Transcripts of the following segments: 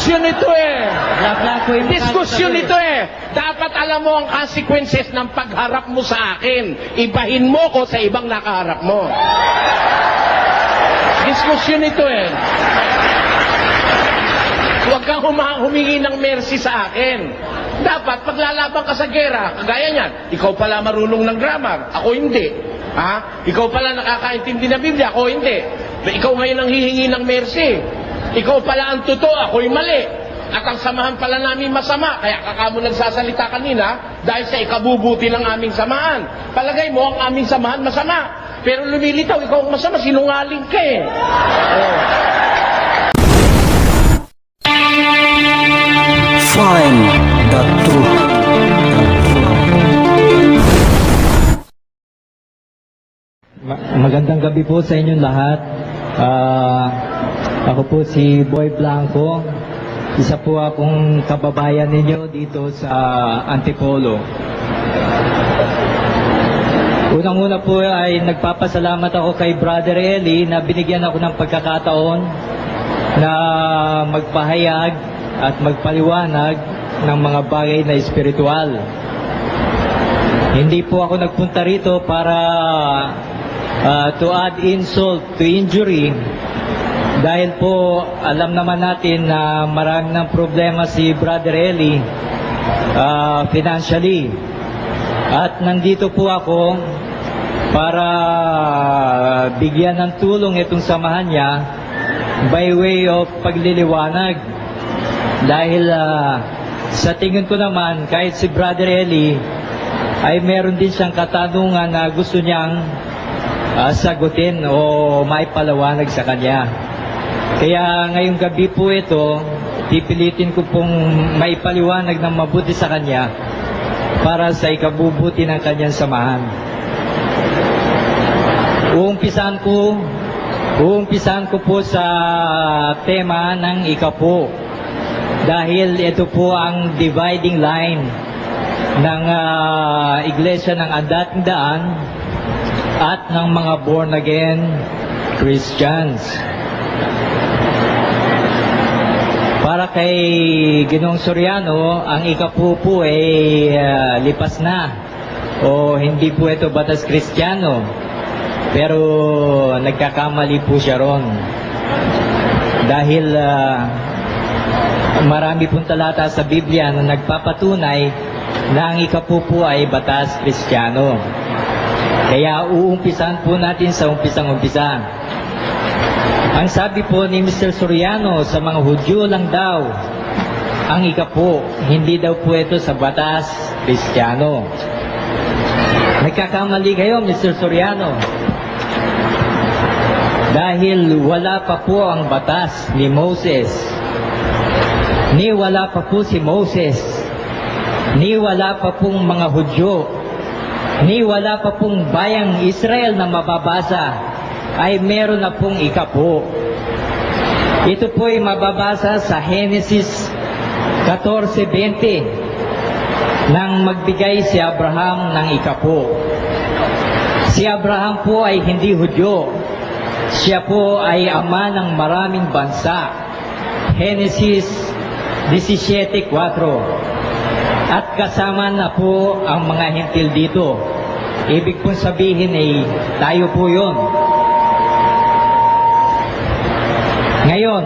Diskusyon ito eh. Bla-bla po yung Diskusyon nakakatabi. ito eh. Dapat alam mo ang consequences ng pagharap mo sa akin. Ibahin mo ko sa ibang nakaharap mo. Diskusyon ito eh. Huwag kang humingi ng mercy sa akin. Dapat, paglalaban ka sa gera, kagaya niyan, ikaw pala marunong ng grammar, ako hindi. Ha? Ikaw pala nakakaintindi ng Biblia, ako hindi. Ikaw ngayon ang hihingi ng mercy. Ikaw pala ang totoo, ako'y mali. At ang samahan pala namin masama, kaya kakamo nagsasalita kanina, dahil sa ikabubuti ng aming samahan. Palagay mo, ang aming samahan masama. Pero lumilitaw, ikaw ang masama, sinungaling ka eh. Oh. Find the truth. Magandang gabi po sa inyong lahat. Ako po si Boy Blanco. Isa po akong kababayan ninyo dito sa Antipolo. Unang-una po ay nagpapasalamat ako kay Brother Eli na binigyan ako ng pagkakataon na magpahayag at magpaliwanag ng mga bagay na espiritual. Hindi po ako nagpunta rito para to add insult to injury, dahil po alam naman natin na marami ng problema si Brother Eli financially. At nandito po ako para bigyan ng tulong itong samahan niya by way of pagliliwanag. Dahil sa tingin ko naman, kahit si Brother Eli ay meron din siyang katanungan na gusto niyang sagutin o maipalawanag sa kanya. Kaya ngayong gabi po ito, pipilitin ko pong maipaliwanag ng mabuti sa kanya para sa ikabubuti ng kanyang samahan. Uumpisan ko po sa tema ng ikapo. Dahil ito po ang dividing line ng iglesia ng Dating Daan at ng mga born again Christians. Para kay Ginoong Soriano, ang ikapo po ay lipas na o hindi po ito batas Kristiyano, pero nagkakamali po siya ron dahil marami pong talata sa Biblia na nagpapatunay na ang ikapo po ay batas Kristiyano. Kaya uumpisan po natin sa umpisang-umpisa. Ang sabi po ni Mr. Soriano, sa mga Hudyo lang daw ang ikapo, hindi daw po ito sa batas Kristiyano. Nagkakamali kayo, Mr. Soriano. Dahil wala pa po ang batas ni Moses. Ni wala pa po si Moses, ni wala pa pong mga Hudyo, ni wala pa pong bayang Israel na mababasa, ay meron na pong ikapo. Ito po ay mababasa sa Genesis 14:20 nang magbigay si Abraham ng ikapo. Si Abraham po ay hindi Hudyo, siya po ay ama ng maraming bansa. Genesis 17:4. At kasama na po ang mga hentil dito. Ibig pong sabihin ay tayo po yun. Ngayon,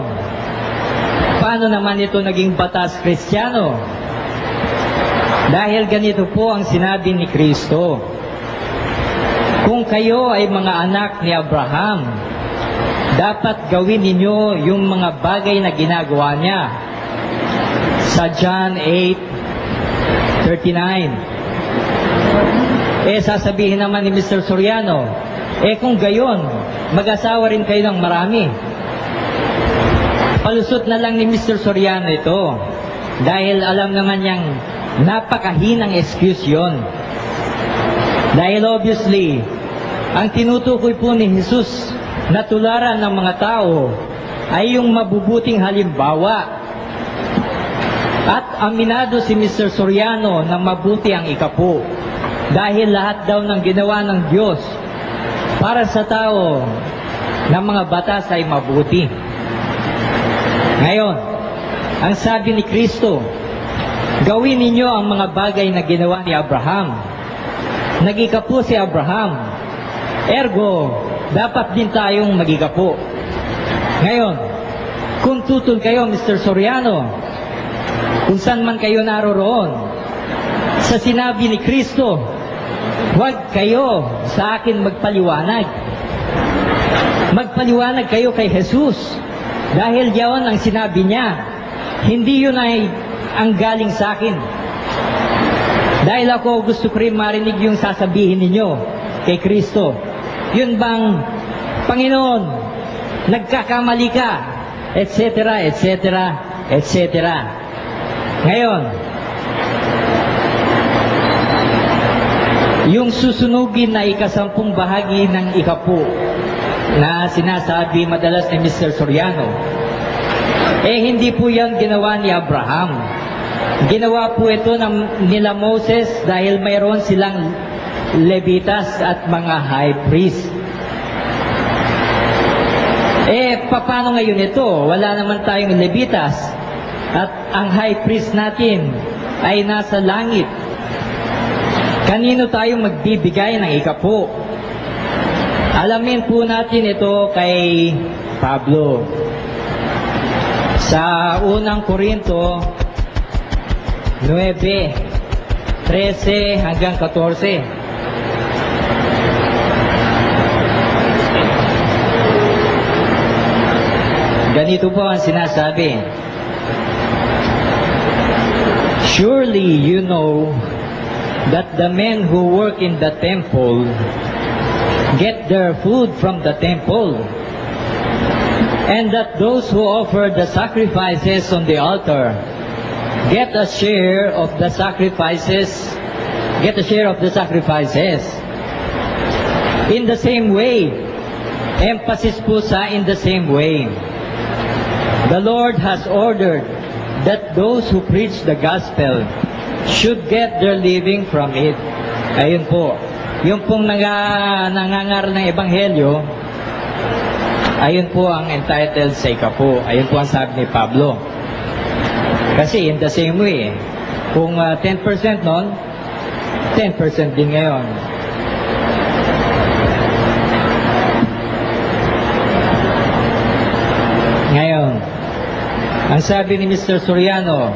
paano naman ito naging batas Kristiyano? Dahil ganito po ang sinabi ni Kristo. Kung kayo ay mga anak ni Abraham, dapat gawin ninyo yung mga bagay na ginagawa niya. Sa John 8:39. Sasabihin naman ni Mr. Soriano, kung gayon, mag-asawa rin kayo ng marami. Palusot na lang ni Mr. Soriano ito. Dahil alam naman niyang napakahinang excuse yun. Dahil obviously, ang tinutukoy po ni Jesus na tularan ng mga tao ay yung mabubuting halimbawa. At aminado si Mr. Soriano na mabuti ang ikapo. Dahil lahat daw ng ginawa ng Diyos para sa tao ng mga batas ay mabuti. Ngayon, Ang sabi ni Kristo, gawin ninyo ang mga bagay na ginawa ni Abraham. Nagikapo si Abraham. Ergo, dapat din tayong magikapo. Ngayon, kung tutol kayo, Mr. Soriano, kung saan man kayo naroroon, sa sinabi ni Kristo, huwag kayo sa akin magpaliwanag. Magpaliwanag kayo kay Jesus. Dahil yaon ang sinabi niya, hindi yun ay ang galing sa akin. Dahil ako gusto ko rin marinig yung sasabihin ninyo kay Kristo. Yun bang, Panginoon, nagkakamali ka, etc., etc., etc. Ngayon, yung susunugin na ikasampung bahagi ng ikapu na sinasabi madalas ni Mr. Soriano, hindi po yan ginawa ni Abraham. Ginawa po ito nila Moses dahil mayroon silang Levitas at mga high priest. Paano ngayon ito? Wala naman tayong Levitas at ang high priest natin ay nasa langit. Kanino tayo magbibigay ng ikapo? Alamin po natin ito kay Pablo. Sa unang Korinto 9:13 hanggang 14. Ganito po ang sinasabi. Surely you know that the men who work in the temple get their food from the temple, and that those who offer the sacrifices on the altar get a share of the sacrifices. In the same way, emphasis po sa in the same way. The Lord has ordered that those who preach the gospel should get their living from it. Ayun po. Yung pong nangangaral ng ebanghelyo, ayun po ang entitled sa ikapo. Ayun po ang sabi ni Pablo. Kasi in the same way, kung 10% nun, 10% din ngayon. Ngayon, ang sabi ni Mr. Soriano,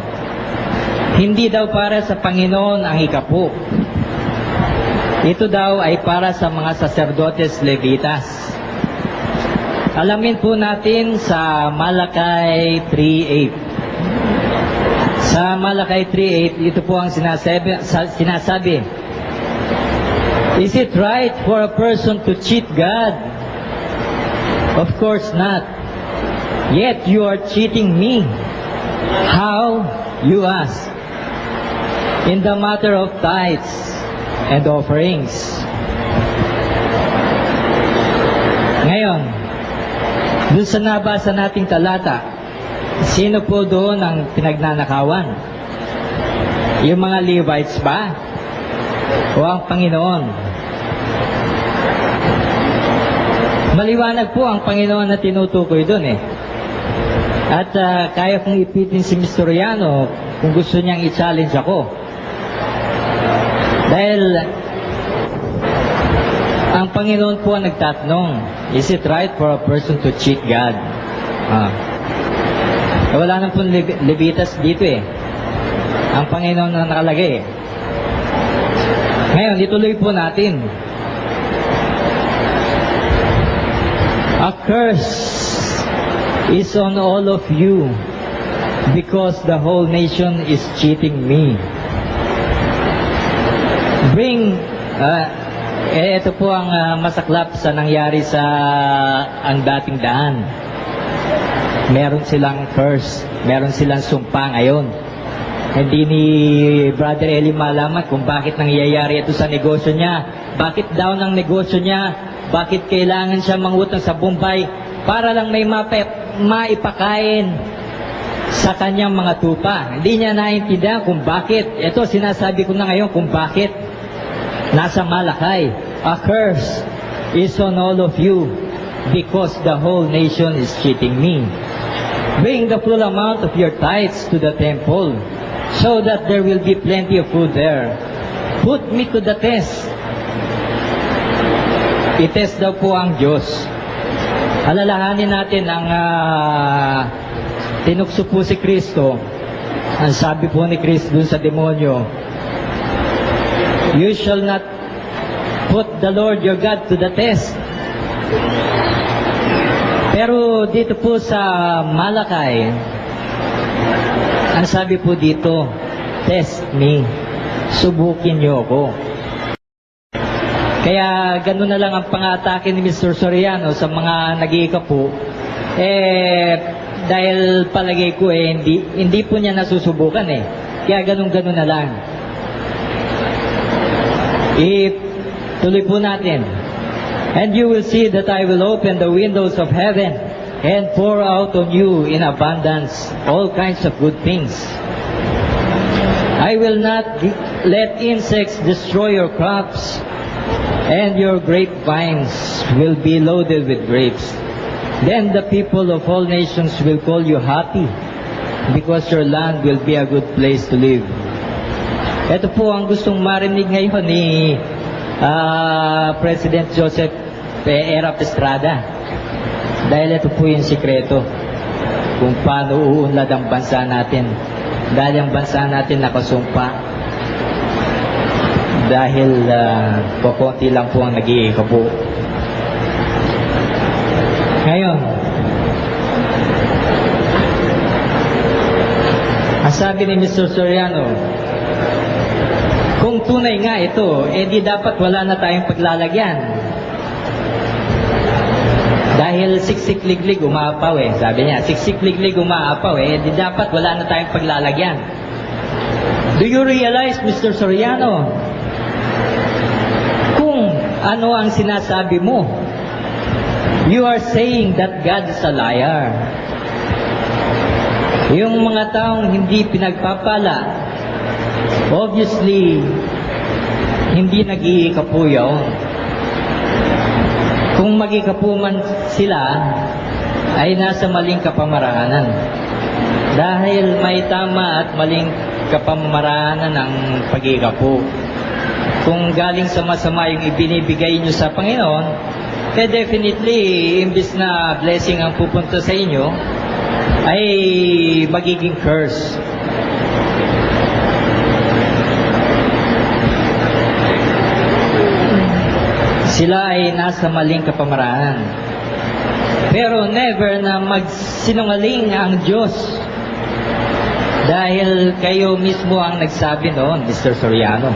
hindi daw para sa Panginoon ang ikapo. Ito daw ay para sa mga saserdotes Levitas. Alamin po natin sa Malakay 3:8. Sa Malakay 3:8, ito po ang sinasabi. Is it right for a person to cheat God? Of course not. Yet you are cheating me. How? You ask. In the matter of tithes and offerings. Ngayon, dun sa nabasa nating talata, sino po doon ang pinagnanakawan? Yung mga Levites ba? O ang Panginoon? Maliwanag po ang Panginoon na tinutukoy doon eh. At kaya kong ipitin si Mr. Soriano kung gusto niyang i-challenge ako. Dahil ang Panginoon po ang nagtatanong, is it right for a person to cheat God? Wala nang pong Levitas dito eh. Ang Panginoon na nakalagay eh. Ngayon, ituloy po natin. A curse is on all of you because the whole nation is cheating me. Ito po ang masaklap sa nangyari sa ang dating daan. Meron silang curse, meron silang sumpa ngayon. Hindi ni Brother Eli malaman kung bakit nangyayari ito sa negosyo niya. Bakit daw ng negosyo niya? Bakit kailangan siya mangutang sa Bombay para lang may maipakain sa kanyang mga tupa? Hindi niya naintindihan kung bakit. Ito, sinasabi ko na ngayon kung bakit. Nasa Malakay, a curse is on all of you because the whole nation is cheating me. Bring the full amount of your tithes to the temple, so that there will be plenty of food there. Put me to the test. I-test daw po ang Diyos. Alalahanin natin ang tinukso po si Kristo. Ang sabi po ni Kristo dun sa demonyo, you shall not put the Lord your God to the test. Pero dito po sa Malakay, ang sabi po dito, test me, subukin niyo ako. Kaya gano'n na lang ang pang-atake ni Mr. Soriano sa mga nag-iikapo. Dahil palagay ko hindi po niya nasusubukan Kaya gano'n na lang. Tuloy po natin. And you will see that I will open the windows of heaven and pour out on you in abundance all kinds of good things. I will not let insects destroy your crops, and your grapevines will be loaded with grapes. Then the people of all nations will call you happy, because your land will be a good place to live. Ito po ang gustong marinig ngayon ni President Joseph Erap Estrada. Dahil ito po yung sikreto kung paano uunlad ang bansa natin. Dahil ang bansa natin nakasumpa. Dahil kukunti lang po ang nag-iikapo. Ngayon, ang sabi ni Mr. Soriano, kung tunay nga ito, di dapat wala na tayong paglalagyan. Dahil siksik-liglig umaapaw sabi niya, siksik-liglig umaapaw di dapat wala na tayong paglalagyan. Do you realize, Mr. Soriano, kung ano ang sinasabi mo? You are saying that God is a liar. Yung mga taong hindi pinagpapala, obviously, hindi nag-iikapo yun. Kung mag-iikapo man sila, ay nasa maling kapamaraanan. Dahil may tama at maling kapamaraanan ng pag-iikapo. Kung galing sa masama yung ibinibigay nyo sa Panginoon, definitely, imbis na blessing ang pupunta sa inyo, ay magiging curse. Sila ay nasa maling kapamaraan. Pero never na magsinungaling ang Diyos. Dahil kayo mismo ang nagsabi noon, Mr. Soriano.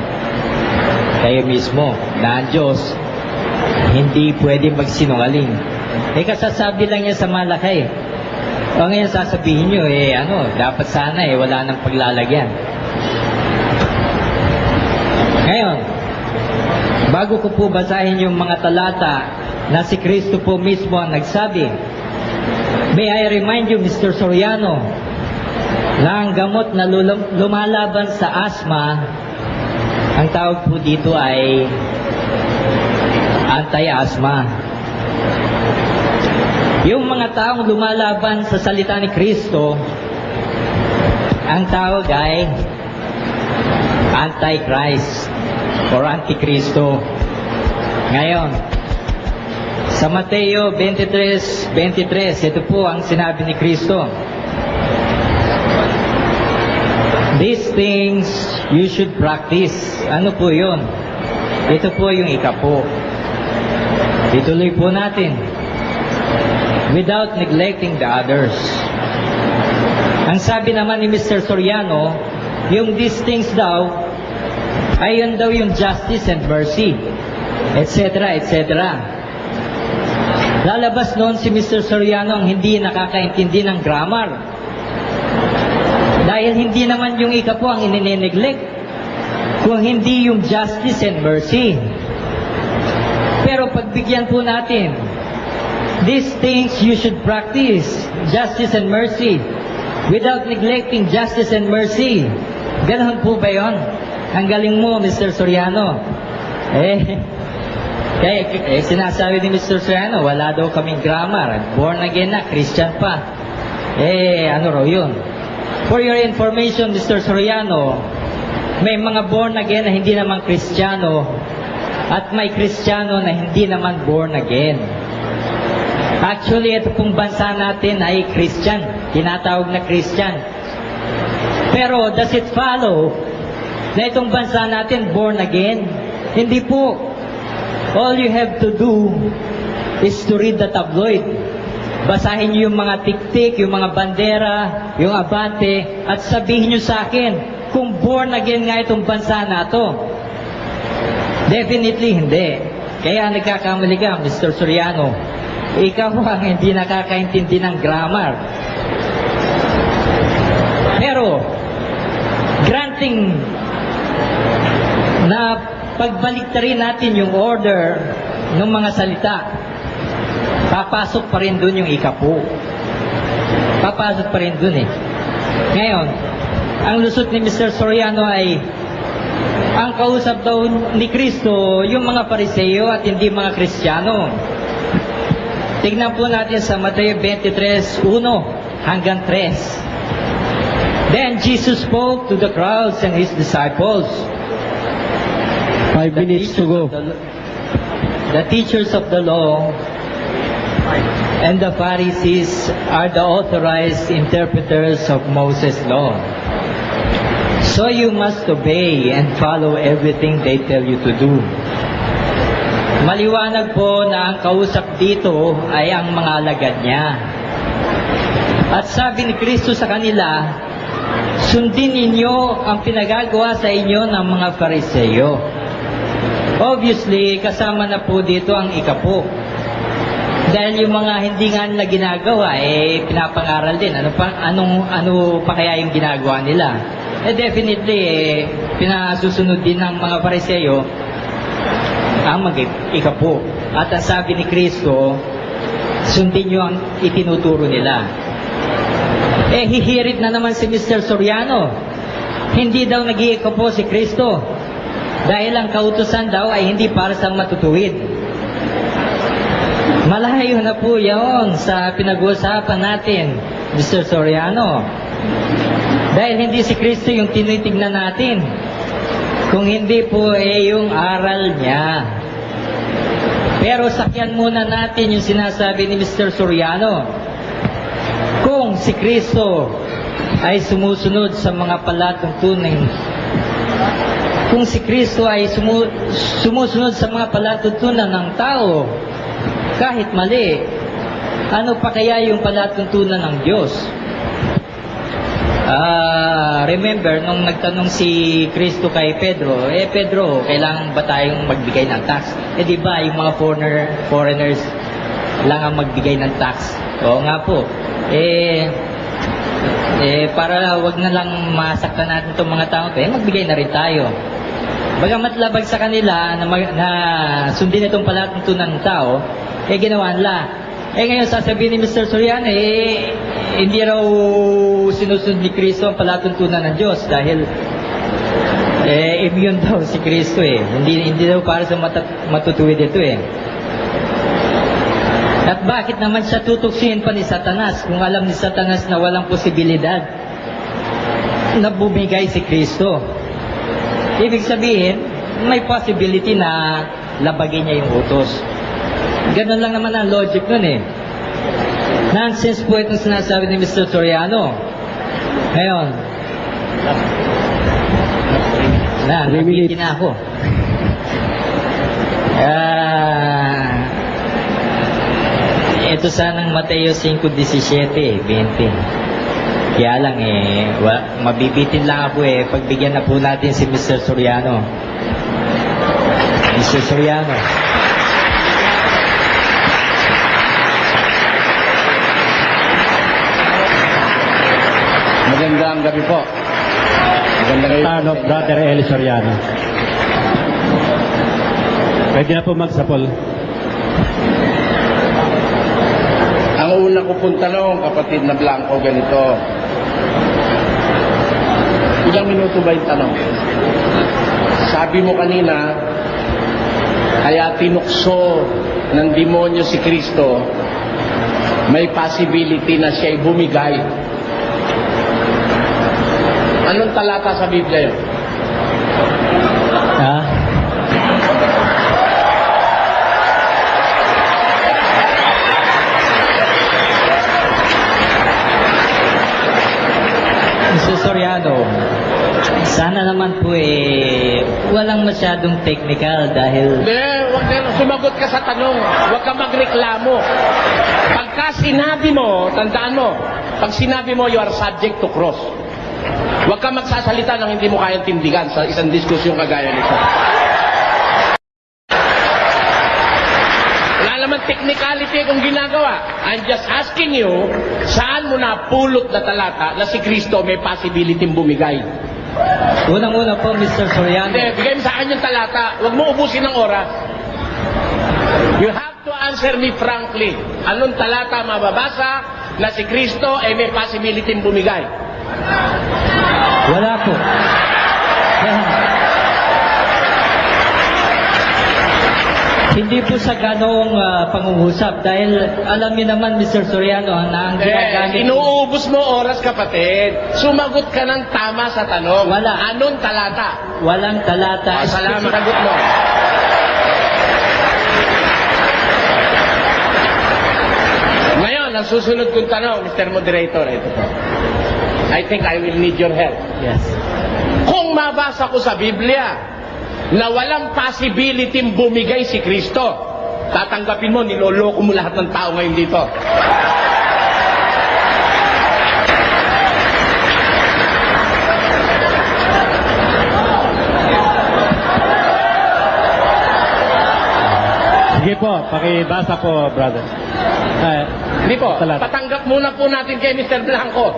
Kayo mismo na ang Diyos hindi pwede magsinungaling. Kasasabi lang niya sa Malakay. O ngayon sasabihin nyo, dapat sana wala nang paglalagyan. Ngayon, bago ko po basahin yung mga talata na si Kristo po mismo ang nagsabi, may I remind you, Mr. Soriano, na ang gamot na lumalaban sa asthma, ang tawag po dito ay anti-asthma. Yung mga taong lumalaban sa salita ni Kristo, ang tawag ay anti-Christ or anti-Kristo. Ngayon, sa Mateo 23:23, ito po ang sinabi ni Kristo. These things you should practice. Ano po yun? Ito po yung ikapo. Ituloy po natin. Without neglecting the others. Ang sabi naman ni Mr. Soriano, yung these things daw, ay yun daw yung justice and mercy, etc., etc. Lalabas noon si Mr. Soriano ang hindi nakakaintindi ng grammar. Dahil hindi naman yung ikapo ang inineglect, kung hindi yung justice and mercy. Pero pagbigyan po natin, these things you should practice, justice and mercy, without neglecting justice and mercy. Ganoon po ba yun? Ang galing mo, Mr. Soriano. Kaya sinasabi ni Mr. Soriano, wala daw kaming grammar. Born again na, Christian pa. Ano raw yun? For your information, Mr. Soriano, may mga born again na hindi naman Kristiyano at may Kristiyano na hindi naman born again. Actually, ito pong bansa natin ay Christian. Tinatawag na Christian. Pero does it follow na itong bansa natin born again? Hindi po. All you have to do is to read the tabloid. Basahin niyo yung mga tiktik, yung mga bandera, yung abante, at sabihin niyo sa akin kung born again nga itong bansa na to. Definitely hindi. Kaya nagkakamali ka, Mr. Soriano. Ikaw ang hindi nakakaintindi ng grammar. Pero, granting na pagbaliktarin natin yung order ng mga salita, papasok pa rin dun yung ikapu. Papasok pa rin dun eh. Ngayon, ang lusot ni Mr. Soriano ay ang kausap daw ni Kristo yung mga Pariseo at hindi mga Kristiyano. Tignan po natin sa Mateo 23:1 hanggang 3. Then Jesus spoke to the crowds and his disciples. 5 minutes to go. The teachers of the law and the Pharisees are the authorized interpreters of Moses' law. So you must obey and follow everything they tell you to do. Maliwanag po na ang kausap dito ay ang mga alagad niya. At sabi ni Kristo sa kanila, sundin ninyo ang pinagagawa sa inyo ng mga Fariseo. Obviously, kasama na po dito ang ikapo. Dahil yung mga hindi nga nila ginagawa, pinapangaral din. Ano pa kaya yung ginagawa nila? Definitely, pinasusunod din ng mga Fariseo ang mag-ikapo. At ang sabi ni Kristo, sundin nyo ang itinuturo nila. Hihirit na naman si Mr. Soriano. Hindi daw nag-iikapo si Kristo. Dahil ang kautusan daw ay hindi para sa matutuwid. Malayo na po yaon sa pinag-uusapan natin, Mr. Soriano. Dahil hindi si Kristo yung tinitignan natin. Kung hindi po yung aral niya. Pero sakyan muna natin yung sinasabi ni Mr. Soriano. Kung si Kristo ay sumusunod sa mga palatuntunin, kung si Kristo ay sumusunod sa mga palatuntunan ng tao, kahit mali, ano pa kaya yung palatuntunan ng Diyos? Remember, nung nagtanong si Kristo kay Pedro, Pedro, kailangan ba tayong magbigay ng tax? Di ba, yung mga foreigners lang ang magbigay ng tax? Oo nga po. Para wag na lang masaktan natin itong mga tao, magbigay na rin tayo. Bagamat labag sa kanila na sundin itong palatuntunan ng tao, ginawa nila. Ngayon sasabihin ni Mr. Soriano, hindi raw sinusunod ni Kristo ang palatuntunan ng Diyos dahil immune daw si Kristo Hindi daw para sa matutuwid ito At bakit naman siya tutuksin pa ni Satanas kung alam ni Satanas na walang posibilidad na bumigay si Kristo? Ibig sabihin, may possibility na labagin niya yung utos. Ganun lang naman ang logic nun Nonsense po itong sinasabi ni Mr. Soriano. Ngayon, nabitin na ako. Ito sanang Mateo 5:17, 20. Kaya lang mabibitin lang ako pagbigyan na po natin si Mr. Soriano. Mr. Soriano. Magandang gabi po. Magandang gabi. Tano, Brother Eli Soriano. Pwede na po magsapol. Ang una ko pong tanong, kapatid na Blanco, ganito. Ilang minuto ba yung tanong? Sabi mo kanina, kaya tinukso ng demonyo si Kristo may possibility na siya'y bumigay. Anong talata sa Biblia yun? Ah? Mr. Soriano, sana naman po walang masyadong technical dahil Hindi, wag ka sumagot ka sa tanong. Huwag ka magreklamo. Pagka sinabi mo, tandaan mo, pag sinabi mo, you are subject to cross. Huwag ka magsasalita ng hindi mo kayang tindigan sa isang diskusyon kagaya nito. Wala naman technicality kung ginagawa. I'm just asking you, saan mo napulot na talata na si Kristo may possibility bumigay? unang-una po, Mr. Soriano. Hindi, bigay mo sa akin yung talata. Huwag mo ubusin ng oras. You have to answer me frankly. Anong talata mababasa na si Kristo ay may possibility bumigay? Wala po. Hindi po sa ganong pangungusap dahil alam niyo naman, Mr. Soriano, na ang ginagamit... Inuubos mo oras, kapatid. Sumagot ka ng tama sa tanong. Wala. Anong talata? Walang talata. Salamat. Sagot mo. Ngayon, ang susunod kong tanong, Mr. Moderator, ito po. I think I will need your help. Yes. Kung mabasa ko sa Biblia na walang possibility bumigay si Kristo, tatanggapin mo, niloloko mo lahat ng tao ngayon dito. Sige po, pakibasa po, brother. Hindi po, Talata. patanggap muna po natin kay Mr. Blanco.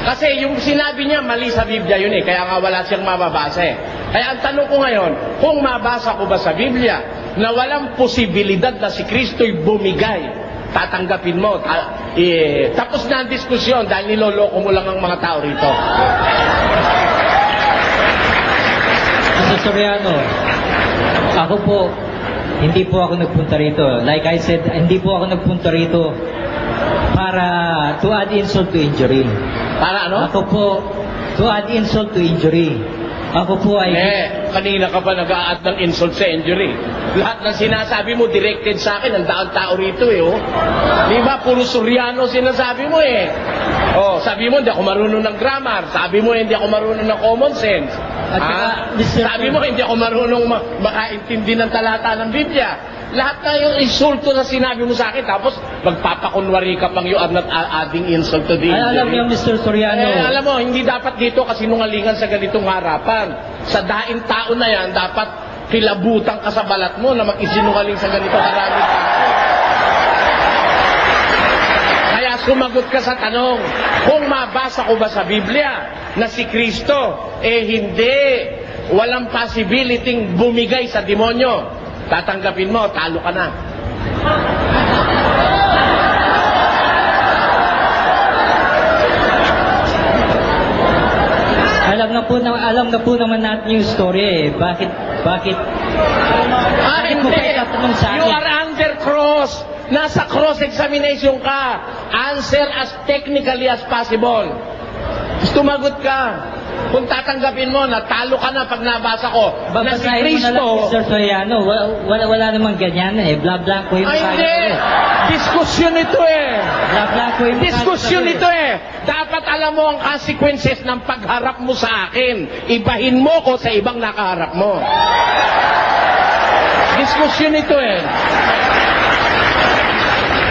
Kasi yung sinabi niya, mali sa Biblia yun kaya nga wala siyang mababasa Kaya ang tanong ko ngayon, kung mabasa ko ba sa Biblia na walang posibilidad na si Kristo'y bumigay, tatanggapin mo. Tapos na ang diskusyon dahil niloloko mo lang ang mga tao rito. Mr. Soriano, ako po, hindi po ako nagpunta rito. Like I said, hindi po ako nagpunta rito para to add insult to injury. Para ano? Ako po, to add insult to injury. Ako po ay... Kanina ka pa nag-a-add ng insult sa injury. Lahat ng sinasabi mo directed sa akin, ang daang tao rito oh. Di ba? Puro Soriano sinasabi mo Oh, sabi mo hindi ako marunong ng grammar. Sabi mo hindi ako marunong ng common sense. At saka, Mr. Sabi mo hindi ako marunong makaintindi ng talata ng Biblia. Lahat na yung insulto na sinabi mo sa akin, tapos magpapakunwari ka pang you are not adding insult to the injury. Alam niyo, Mr. Soriano, Alam mo, hindi dapat dito kasinungalingan sa ganitong harapan. Sa daing tao na yan, dapat kilabutan ka sa balat mo na mag-isinungaling sa ganitong karaming tao. Kaya sumagot ka sa tanong, kung mabasa ko ba sa Biblia na si Kristo, hindi, walang possibility bumigay sa demonyo. Tatanggapin mo, talo ka na. Alam na po naman natin yung story Bakit mo pa itatanong sa akin? You are under cross. Nasa cross examination ka. Answer as technically as possible. Tumagot ka. Kung tatanggapin mo, natalo ka na pag nabasa ko na si Babasahin mo na lang, Kristo. Mr. Soriano. Wala namang ganyan Bla-bla ko yung Ay, mukha hindi. niyo. Diskusyon ito Bla-bla ko yung mukha Diskusyon niyo. ito Dapat alam mo ang consequences ng pagharap mo sa akin. Ibahin mo ko sa ibang nakaharap mo. Diskusyon ito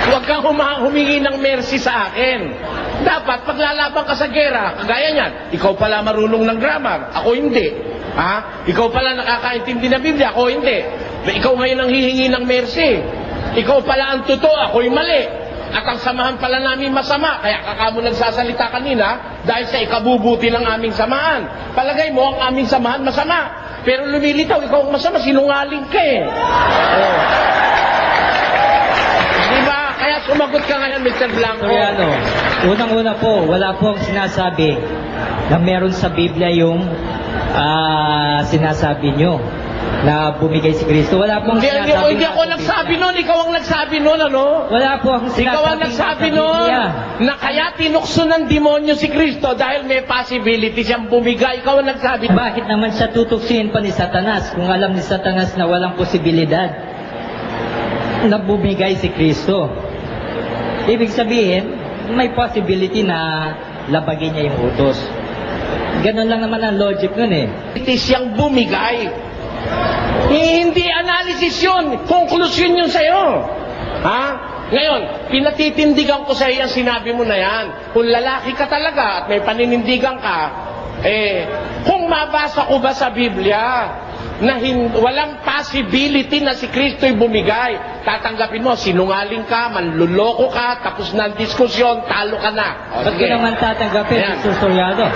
Huwag kang humingi ng mercy sa akin. Dapat paglalaban ka sa gera, kagaya niyan, ikaw pala marunong ng grammar, ako hindi. Ikaw pala nakakaintindi ng Biblia, ako hindi. Ikaw ngayon ang hihingi ng mercy. Ikaw pala ang totoo, ako'y mali. At ang samahan pala namin masama, kaya kakamo nagsasalita kanina dahil sa ikabubuti ng aming samahan. Palagay mo ang aming samahan masama. Pero lumilitaw, ikaw ang masama, sinungaling ka Diba? Kaya sumagot ka ngayon, Mr. Blanco. Soriano, unang-una po, wala po ang sinasabi na meron sa Biblia yung sinasabi nyo. na bumigay si Kristo. Wala pong Hindi ako nagsabi nun. Ikaw ang nagsabi nun, ano? Wala po akong Ikaw ang nagsabi nun na kaya tinukso ng demonyo si Kristo dahil may possibility siyang bumigay. Ikaw ang nagsabi. Bakit naman siya tutuksin pa ni Satanas kung alam ni Satanas na walang posibilidad na bumigay si Kristo? Ibig sabihin, may possibility na labagin niya yung utos. Ganon lang naman ang logic nun eh. Siyang bumigay. Hindi analysis yun. Conclusion yun sa'yo. Ha? Ngayon, pinatitindigan ko sa'yo ang sinabi mo na yan. Kung lalaki ka talaga at may paninindigan ka, kung mabasa ko ba sa Biblia na walang possibility na si Kristo'y bumigay, tatanggapin mo, sinungaling ka, manluloko ka, tapos na ang diskusyon, talo ka na. Ba't ko naman tatanggapin, Ayan. Mr. Soriano?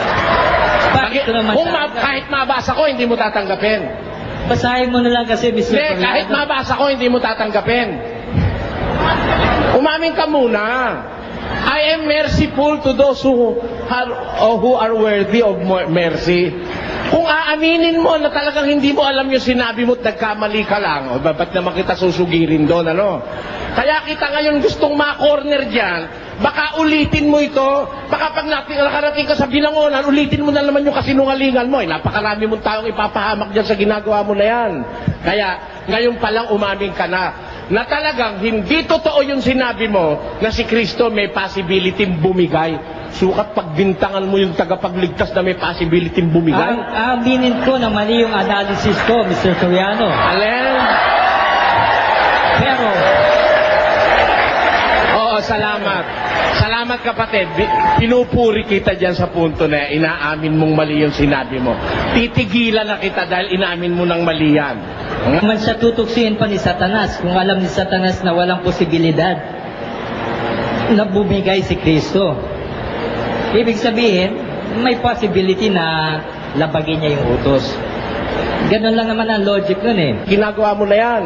Bakit ko naman Kahit mabasa ko, hindi mo tatanggapin. Basahin mo na lang kasi, Mr. Hindi, Soriano. kahit mabasa ko, hindi mo tatanggapin. Umamin ka muna. I am merciful to those who are worthy of mercy. Kung aaminin mo na talagang hindi mo alam yung sinabi mo at nagkamali ka lang, ba't naman kita susugirin doon, ano? Kaya kita ngayon gustong ma-corner dyan, baka ulitin mo ito, baka pag nakarating ka sa binangonan, ulitin mo na naman yung kasinungalingan mo. Napakarami mong taong ipapahamak dyan sa ginagawa mo na yan. Kaya ngayon palang umamin ka na talagang hindi totoo yung sinabi mo na si Kristo may possibility bumigay. Sukat pagbintangan mo yung tagapagligtas na may possibility bumigay. Aminin ko na mali yung analysis ko, Mr. Soriano. Alin? Pero, Oo, salamat. Salamat kapatid. Pinupuri kita dyan sa punto na inaamin mong mali yung sinabi mo. Titigilan na kita dahil inaamin mo ng mali yan. naman siya tutuksin pa ni Satanas kung alam ni Satanas na walang posibilidad na bumigay si Kristo. Ibig sabihin, may possibility na labagin niya yung utos. Ganon lang naman ang logic nun eh. Ginagawa mo na yan.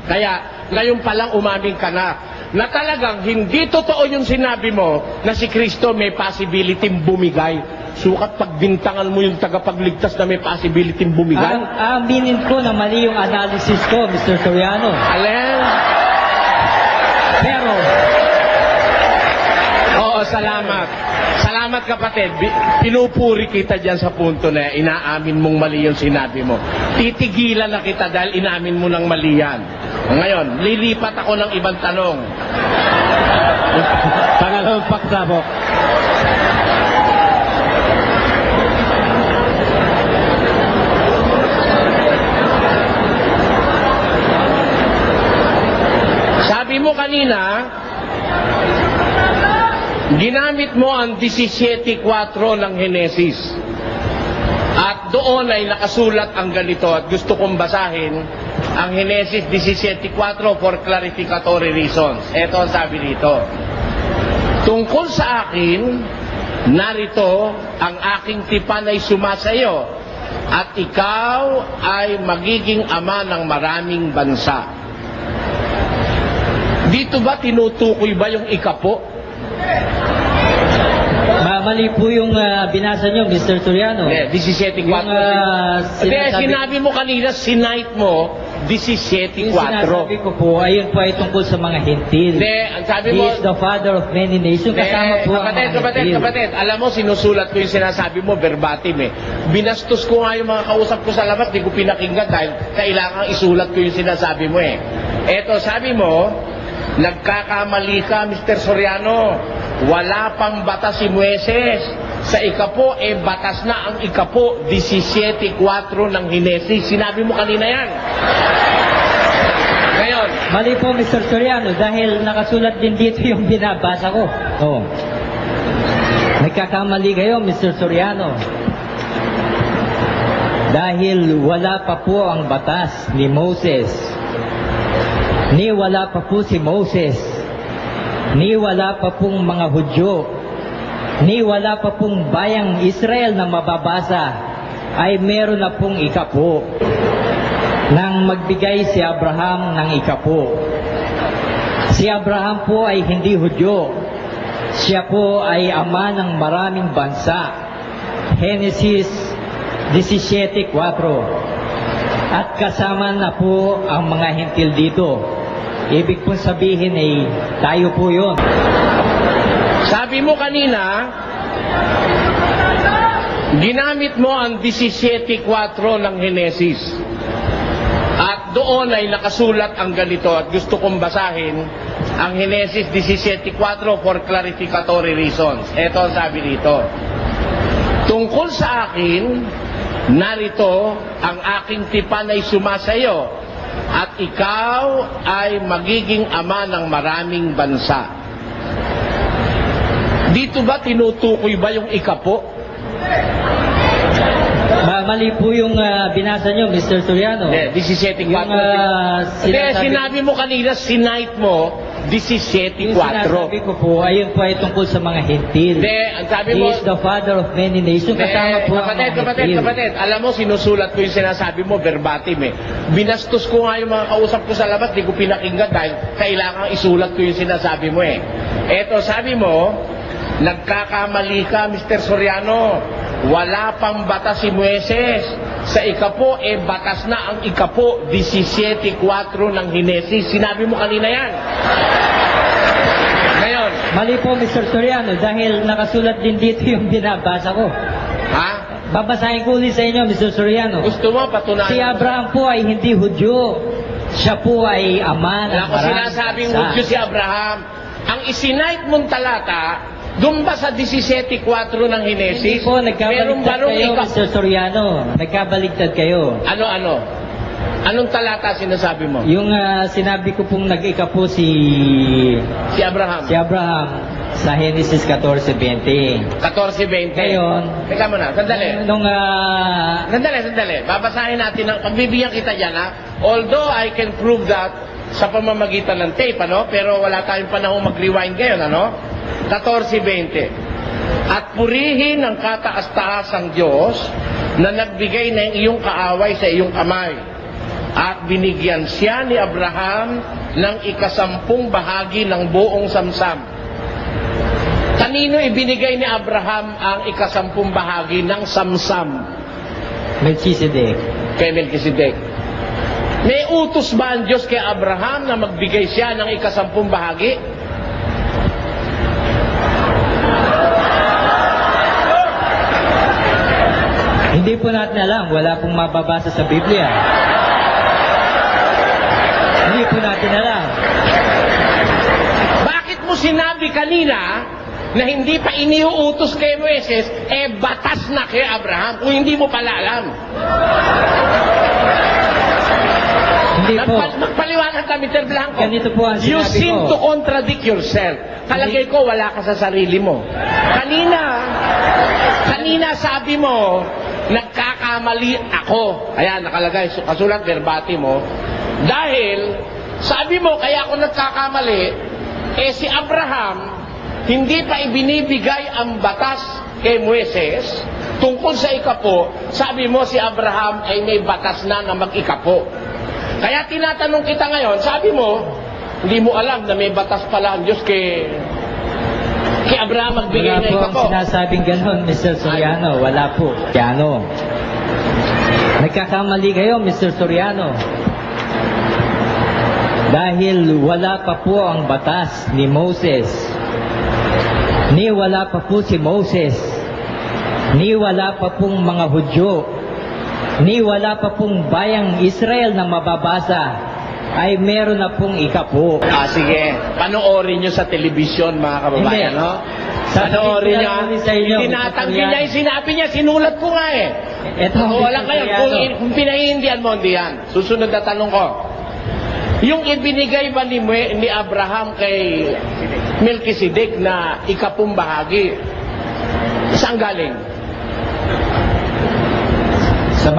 Kaya ngayon palang umamin ka na talagang hindi totoo yung sinabi mo na si Kristo may possibility bumigay. Sukat pagbintangan mo yung tagapagligtas na may possibility bumigay. Aminin ko na mali yung analysis ko, Mr. Soriano. Alin? Pero, Oo, salamat. Salamat kapatid. Pinupuri kita dyan sa punto na inaamin mong mali yung sinabi mo. Titigilan na kita dahil inaamin mo ng mali yan. Ngayon, lilipat ako ng ibang tanong. Pangalawang pagsabok. Sabi mo kanina, ginamit mo ang 17.4 ng Henesis. At doon ay nakasulat ang ganito at gusto kong basahin ang Henesis 17.4 for clarificatory reasons. Ito ang sabi dito. Tungkol sa akin, narito ang aking tipan ay sumasayo at ikaw ay magiging ama ng maraming bansa. Dito ba tinutukoy ba yung ikapo? mali po yung binasa nyo, Mr. Soriano. 17.4. Sinabi mo kanina, sinight mo, 17.4. Yung sinasabi ko po, ayun po ay tungkol sa mga hentil. Ang sabi mo, He is the father of many nations. Kasama po ang mga hentil. Kapatid, alam mo, sinusulat ko yung sinasabi mo, verbatim eh. Binastos ko nga yung mga kausap ko sa labas, di ko pinakinggan dahil kailangan isulat ko yung sinasabi mo eh. Eto, sabi mo, nagkakamali ka, Mr. Soriano. Wala pang batas si Moises. Sa ikapo, batas na ang ikapo, 17.4 ng Henesis. Sinabi mo kanina yan. Ngayon. Mali po, Mr. Soriano, dahil nakasulat din dito yung binabasa ko. Oh. Nagkakamali kayo, Mr. Soriano. Dahil wala pa po ang batas ni Moses. Ni wala pa po si Moses. Ni wala pa pong mga Hudyo. Ni wala pa pong bayang Israel na mababasa. Ay meron na pong ikapo. Nang magbigay si Abraham ng ikapo. Si Abraham po ay hindi Hudyo. Siya po ay ama ng maraming bansa. Genesis 17.4. At kasama na po ang mga hintil dito. Ibig pong sabihin ay tayo po yun. Sabi mo kanina, ginamit mo ang 17.4 ng Henesis. At doon ay nakasulat ang ganito at gusto kong basahin ang Henesis 17.4 for clarificatory reasons. Ito ang sabi dito. Tungkol sa akin, narito ang aking tipan ay sumasayo at ikaw ay magiging ama ng maraming bansa. Dito ba tinutukoy ba yung ikapo? Mali po yung binasa nyo, Mr. Soriano. 17.4. Yung Sinabi mo kanina, sinight mo, 17.4. Yung sinasabi ko po, ayun po ay tungkol sa mga hintil. Ang sabi He mo, is the father of many nations. Kasama po ang mga hintil. kapatid, alam mo, sinusulat ko yung sinasabi mo, verbatim eh. Binastos ko nga yung mga kausap ko sa labas, di ko pinakinggan dahil kailangan isulat ko yung sinasabi mo eh. Eto, sabi mo, nagkakamali ka, Mr. Soriano. Wala pang batas si Moises. Sa ikapo, batas na ang ikapo, 17.4 ng Henesis. Sinabi mo kanina yan. Ngayon. Mali po, Mr. Soriano, dahil nakasulat din dito yung binabasa ko. Ha? Babasahin ko ulit sa inyo, Mr. Soriano. Gusto mo patunayan? Si Abraham po ay hindi Hudyo. Siya po ay ama ng Wala ko sinasabing Hudyo si Abraham. Ang isinight mong talata, doon ba sa 17.4 ng Henesis? Hindi po, nagkabaligtad kayo, Mr. Soriano. Nagkabaligtad kayo. Ano? Anong talata sinasabi mo? Yung sinabi ko pong nag-ika po si Abraham. Si Abraham sa Genesis 14:20. 14:20. Ngayon, teka muna, sandali. Sandali. Babasahin natin, pagbibigyan kita dyan, ha? Although I can prove that sa pamamagitan ng tape, ano? Pero wala tayong panahon mag-rewind ngayon, ano? 14:20. At purihin ang kataas-taasang Diyos na nagbigay ng iyong kaaway sa iyong kamay. At binigyan siya ni Abraham ng 10 bahagi ng buong samsam. Kanino ibinigay ni Abraham ang 10 bahagi ng samsam? Melchizedek. Kay Melchizedek. May utos ba ang Diyos kay Abraham na magbigay siya ng 10 bahagi? Hindi po natin alam. Wala pong mababasa sa Biblia. Hindi po natin alam. Bakit mo sinabi kanina na hindi pa iniuutos kay Moises, batas na kay Abraham kung hindi mo pala alam? Hindi po. Magpaliwanag ka, Mr. Blanco. Ganito po ang sinabi You ko. seem to contradict yourself. Kalagay ko, wala ka sa sarili mo. Kanina sabi mo, nagkakamali ako. Ayan, nakalagay, kasulat verbati mo. Dahil, sabi mo, kaya ako nagkakamali, si Abraham, hindi pa ibinibigay ang batas kay Moises, tungkol sa ikapo, sabi mo si Abraham ay may batas na mag-ikapo. Kaya tinatanong kita ngayon, sabi mo, hindi mo alam na may batas pala ang Diyos kay Abraham magbigay Wala na po ikapo. ang sinasabing ganon, Mr. Soriano. Wala po. Soriano. Nagkakamali kayo, Mr. Soriano. Dahil wala pa po ang batas ni Moses. Ni wala pa po si Moses. Ni wala pa pong mga Hudyo. Ni wala pa pong bayang Israel na mababasa. Ay meron na pong ikapo. Sige. Panoorin nyo sa telebisyon, mga kababayan, Hindi. no? Panoorin nyo. Sa inyo, Tinatanggi niya yung sinabi niya, sinulat ko nga eh. Ito, Wala kayo. Kung pinahihindihan mo, hindi yan. Susunod na tanong ko. Yung ibinigay ba ni Abraham kay Melchizedek na 10 bahagi, saan galing? Sa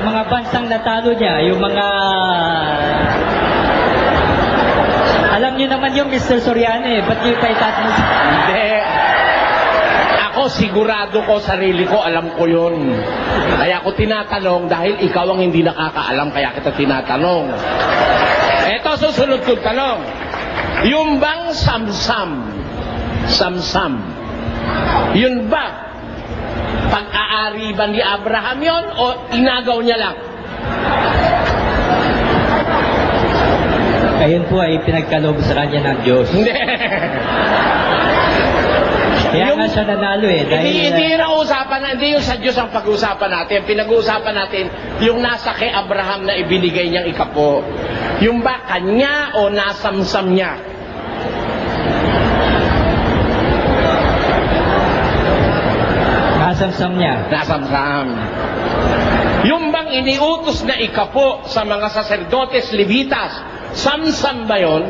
mga bansang natalo niya, yung mga alam niyo naman yung Mr. Soriano ba't niyo pa itatanong? Hindi. Ako sigurado ko, sarili ko, alam ko yun. Kaya ako tinatanong dahil ikaw ang hindi nakakaalam, kaya kita tinatanong. Eto, susunod kong tanong. Yung bang samsam Samsam. Yun ba pag-aari ba ni Abraham yon o inagaw niya lang? Ayun po ay pinagkaloob sa kanya ng Diyos. Hindi. Kaya Yung- nga siya nanalo eh. Dahil, Hindi yun ang usapan na, hindi yung sa Diyos ang pag-uusapan natin. Pinag-uusapan natin yung nasa kay Abraham na ibinigay niyang ikapo. Yung ba kanya o nasamsam niya? nasamsam niya. Nasamsam. Yung bang iniutos na ikapo sa mga saserdotes Levitas, samsam ba yun?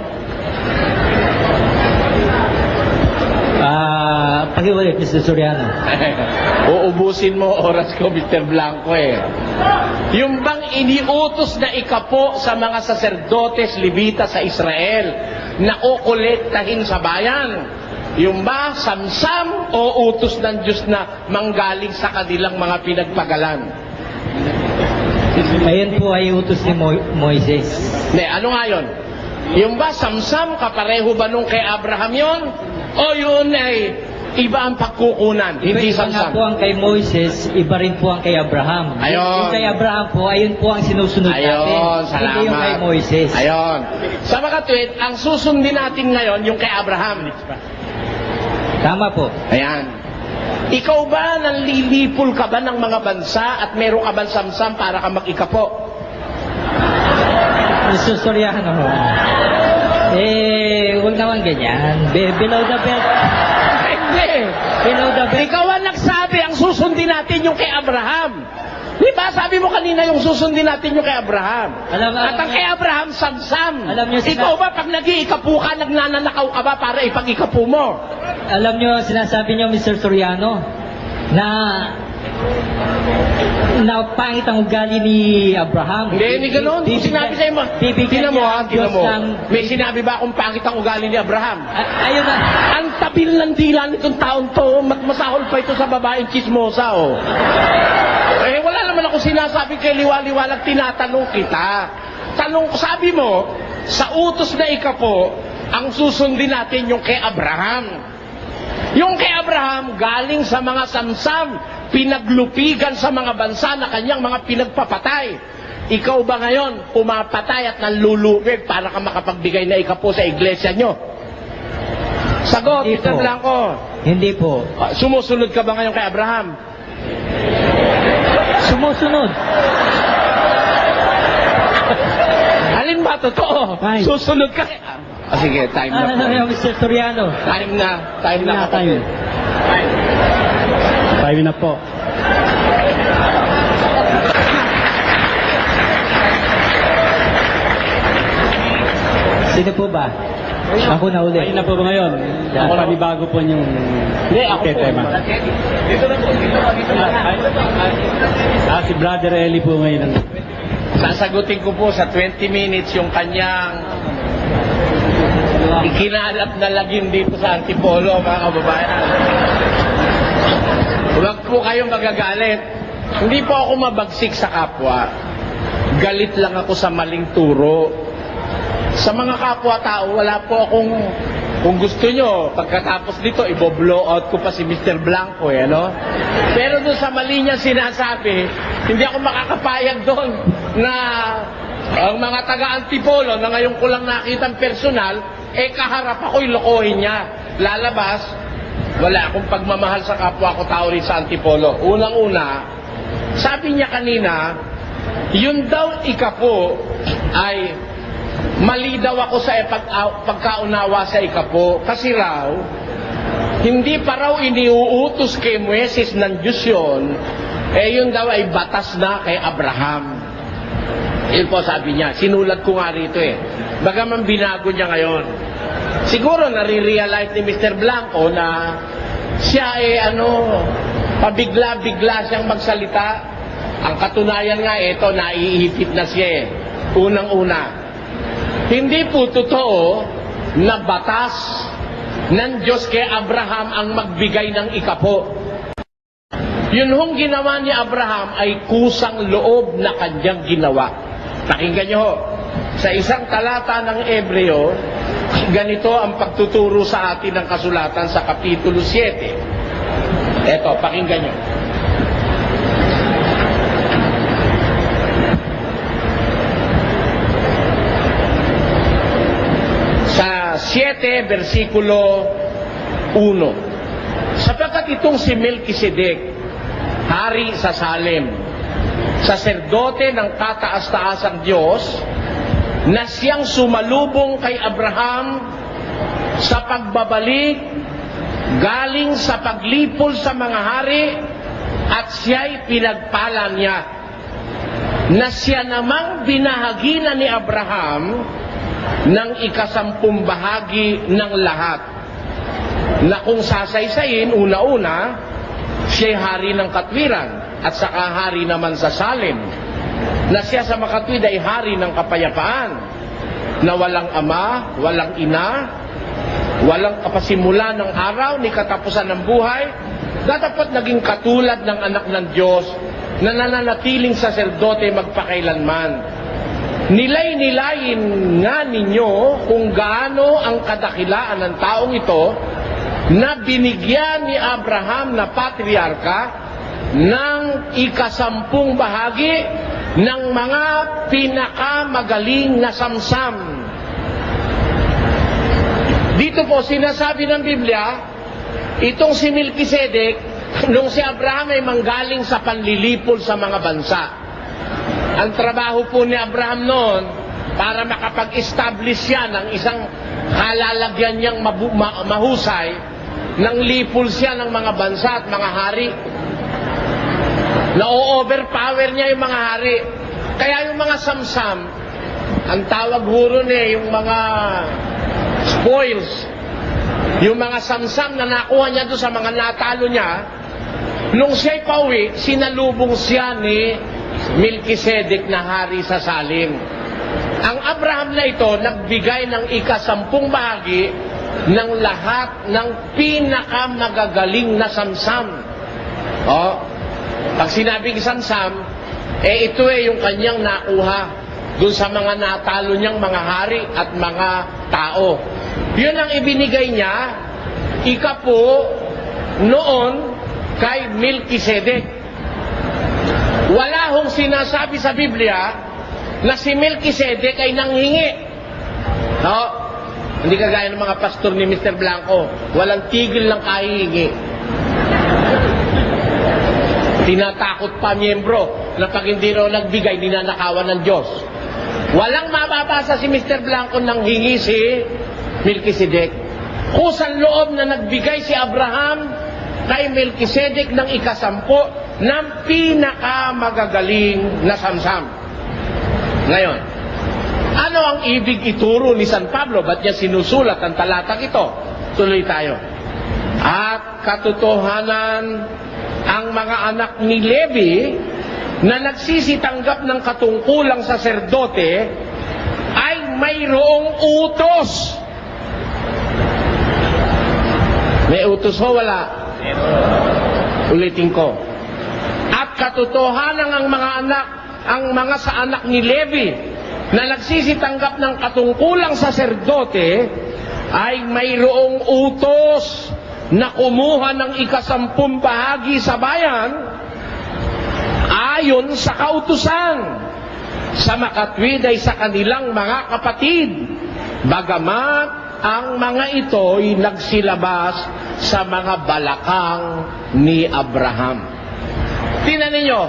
Pakiulit, Mr. Soriano. Uubusin mo oras ko, Mr. Blanco eh. Yung bang iniutos na ikapo sa mga saserdotes Levita sa Israel na kukolektahin sa bayan, yung ba samsam o utos ng Diyos na manggaling sa kanilang mga pinagpagalan? Ayun po ay utos ni Moises. Ne, ano nga yun? Yung ba samsam, kapareho ba nung kay Abraham yon? O yun ay iba ang pagkukunan, hindi Iba nga samsam? po ang kay Moises, iba rin po ang kay Abraham. Ayun. Yung kay Abraham po, ayun po ang sinusunod natin. Ayun, salamat. Hindi yung kay Moises. Ayun. Sa mga tweet, ang susundin natin ngayon yung kay Abraham. Tama po. Ayan. Ikaw ba, nanlilipol ka ba ng mga bansa at meron ka ba samsam para ka mag-ikapo? Mr. Soriano, huwag naman ganyan. Below the belt. Hindi. Below the belt. Ikaw ang nagsabi, ang susundin natin yung kay Abraham. Di ba? Sabi mo kanina yung susundin natin yung kay Abraham. At ang kay Abraham, samsam. Alam niyo, Ikaw ba, pag nag-iikapu ka, nagnanakaw ka ba para ipag-ikapu mo? Alam nyo, sinasabi nyo, Mr. Soriano, na pangit ang ugali ni Abraham. Hindi ganun. Kung sinabi sa'yo mo, bibigyan tinan mo niya ha, ang tinan Diyos mo. ng... May sinabi ba akong pangit ang ugali ni Abraham? Ayun na. Ang tabil ng dila nitong taon to, masahol pa ito sa babaeng chismosa, oh. Eh, wala naman ako sinasabi kay liwaliwalag, tinatanong kita. Tanong ko, sabi mo, sa utos na ikapo, ang susundin natin yung kay Abraham. Yung kay Abraham, galing sa mga samsam, pinaglupigan sa mga bansa na kanyang mga pinagpapatay. Ikaw ba ngayon, pumapatay at nanlulupig para ka makapagbigay na ikapo sa iglesia nyo? Sagot, Hindi Mr. po. Blanco. Hindi po. Sumusunod ka ba ngayon kay Abraham? Sumusunod. Alin ba totoo? Fine. Susunod ka? Sige, time na po. Mr. Soriano. Time na Time. kapatid. 5 na po. Sino po ba? Ako na uli. Ayun na po ba ngayon? Ako panibago po yung Hindi, ako po. tema. Dito na po, dito na. Si Brother Eli po ngayon. Sasagutin ko po sa 20 minutes yung kanyang ikinalat na lagim dito sa Antipolo, mga kababayan. Huwag po kayong magagalit. Hindi po ako mabagsik sa kapwa. Galit lang ako sa maling turo. Sa mga kapwa-tao, wala po akong, kung gusto nyo, pagkatapos nito, i-blow out ko pa si Mr. Blanco, eh, no? Pero doon sa mali niya sinasabi, hindi ako makakapayag doon na ang mga taga-Antipolo na ngayon ko lang nakitang personal, kaharap ako'y lokohin niya. Lalabas, wala akong pagmamahal sa kapwa ko tao rin sa Antipolo. Unang-una, sabi niya kanina, yun daw ikapo ay mali daw ako sa pagkaunawa sa ikapo. Kasi raw, hindi pa raw iniuutos kay Moises ng Diyos yun, yun daw ay batas na kay Abraham. Yun po sabi niya. Sinulat ko nga rito Bagaman binago niya ngayon. Siguro nare-realize ni Mr. Blanco na siya pabigla-bigla siyang magsalita. Ang katunayan nga ito, naiihipit na siya Unang-una, hindi po totoo na batas ng Diyos kay Abraham ang magbigay ng ikapo. Yun hong ginawa ni Abraham ay kusang loob na kanyang ginawa. Pakinggan nyo ho, sa isang talata ng Ebreo, Ganito ang pagtuturo sa atin ng kasulatan sa Kapitulo 7. Eto, pakinggan nyo. Sa 7, versikulo 1. Sapagkat itong si Melkisedek, hari sa Salem, saserdote ng kataas-taasang Diyos, na siyang sumalubong kay Abraham sa pagbabalik galing sa paglipol sa mga hari, at siya'y pinagpala niya, na siya namang binahagi na ni Abraham ng 10 bahagi ng lahat, na kung sasaysayin, una-una, siya'y hari ng katwiran at saka hari naman sa Salem, na siya sa makatwid ay hari ng kapayapaan, na walang ama, walang ina, walang kapasimula ng araw ni katapusan ng buhay, na dapat naging katulad ng anak ng Diyos na nananatiling saserdote magpakailanman. Nilay-nilayin nga ninyo kung gaano ang kadakilaan ng taong ito na binigyan ni Abraham na patriarka ng 10 bahagi ng mga pinakamagaling na samsam. Dito po sinasabi ng Biblia, itong si Melkisedek, nung si Abraham ay manggaling sa panlilipol sa mga bansa. Ang trabaho po ni Abraham noon, para makapag-establish siya ng isang kalalagyan niyang mahusay, nang lipol siya ng mga bansa at mga hari. Na-overpower niya yung mga hari. Kaya yung mga samsam, ang tawag huro niya, yung mga spoils, yung mga samsam na nakuha niya doon sa mga natalo niya, nung siya'y pauwi, sinalubong siya ni Melkisedek na hari sa Salem. Ang Abraham na ito, nagbigay ng 10 bahagi ng lahat ng pinakamagagaling na samsam. Pag sinabing samsam, ito yung kanyang nakuha doon sa mga natalo niyang mga hari at mga tao. Yun ang ibinigay niya, ikapo noon kay Melkisedek. Wala hong sinasabi sa Biblia na si Melkisedek ay nanghingi. Hindi kagaya ng mga pastor ni Mr. Blanco, walang tigil ng kahihingi. Tinatakot pa miyembro na pag hindi raw nagbigay, ninanakawan ng Diyos. Walang mababasa si Mr. Blanco nang hingi si Melkisedek. Kusang loob na nagbigay si Abraham kay Melkisedek ng 10 ng pinakamagagaling na samsam. Ngayon, ano ang ibig ituro ni San Pablo? Ba't niya sinusulat ang talatang ito? Tuloy tayo. At katotohanan, ang mga anak ni Levi na nagsisitanggap ng katungkulang saserdote ay mayroong utos. May utos ho, wala? Ulitin ko. At katotohanan ang mga anak, ang mga sa anak ni Levi na nagsisitanggap ng katungkulang saserdote ay mayroong utos na kumuha ng 10 bahagi sa bayan ayon sa kautusan, sa makatwid ay sa kanilang mga kapatid, bagamat ang mga ito'y nagsilabas sa mga balakang ni Abraham. Tingnan ninyo,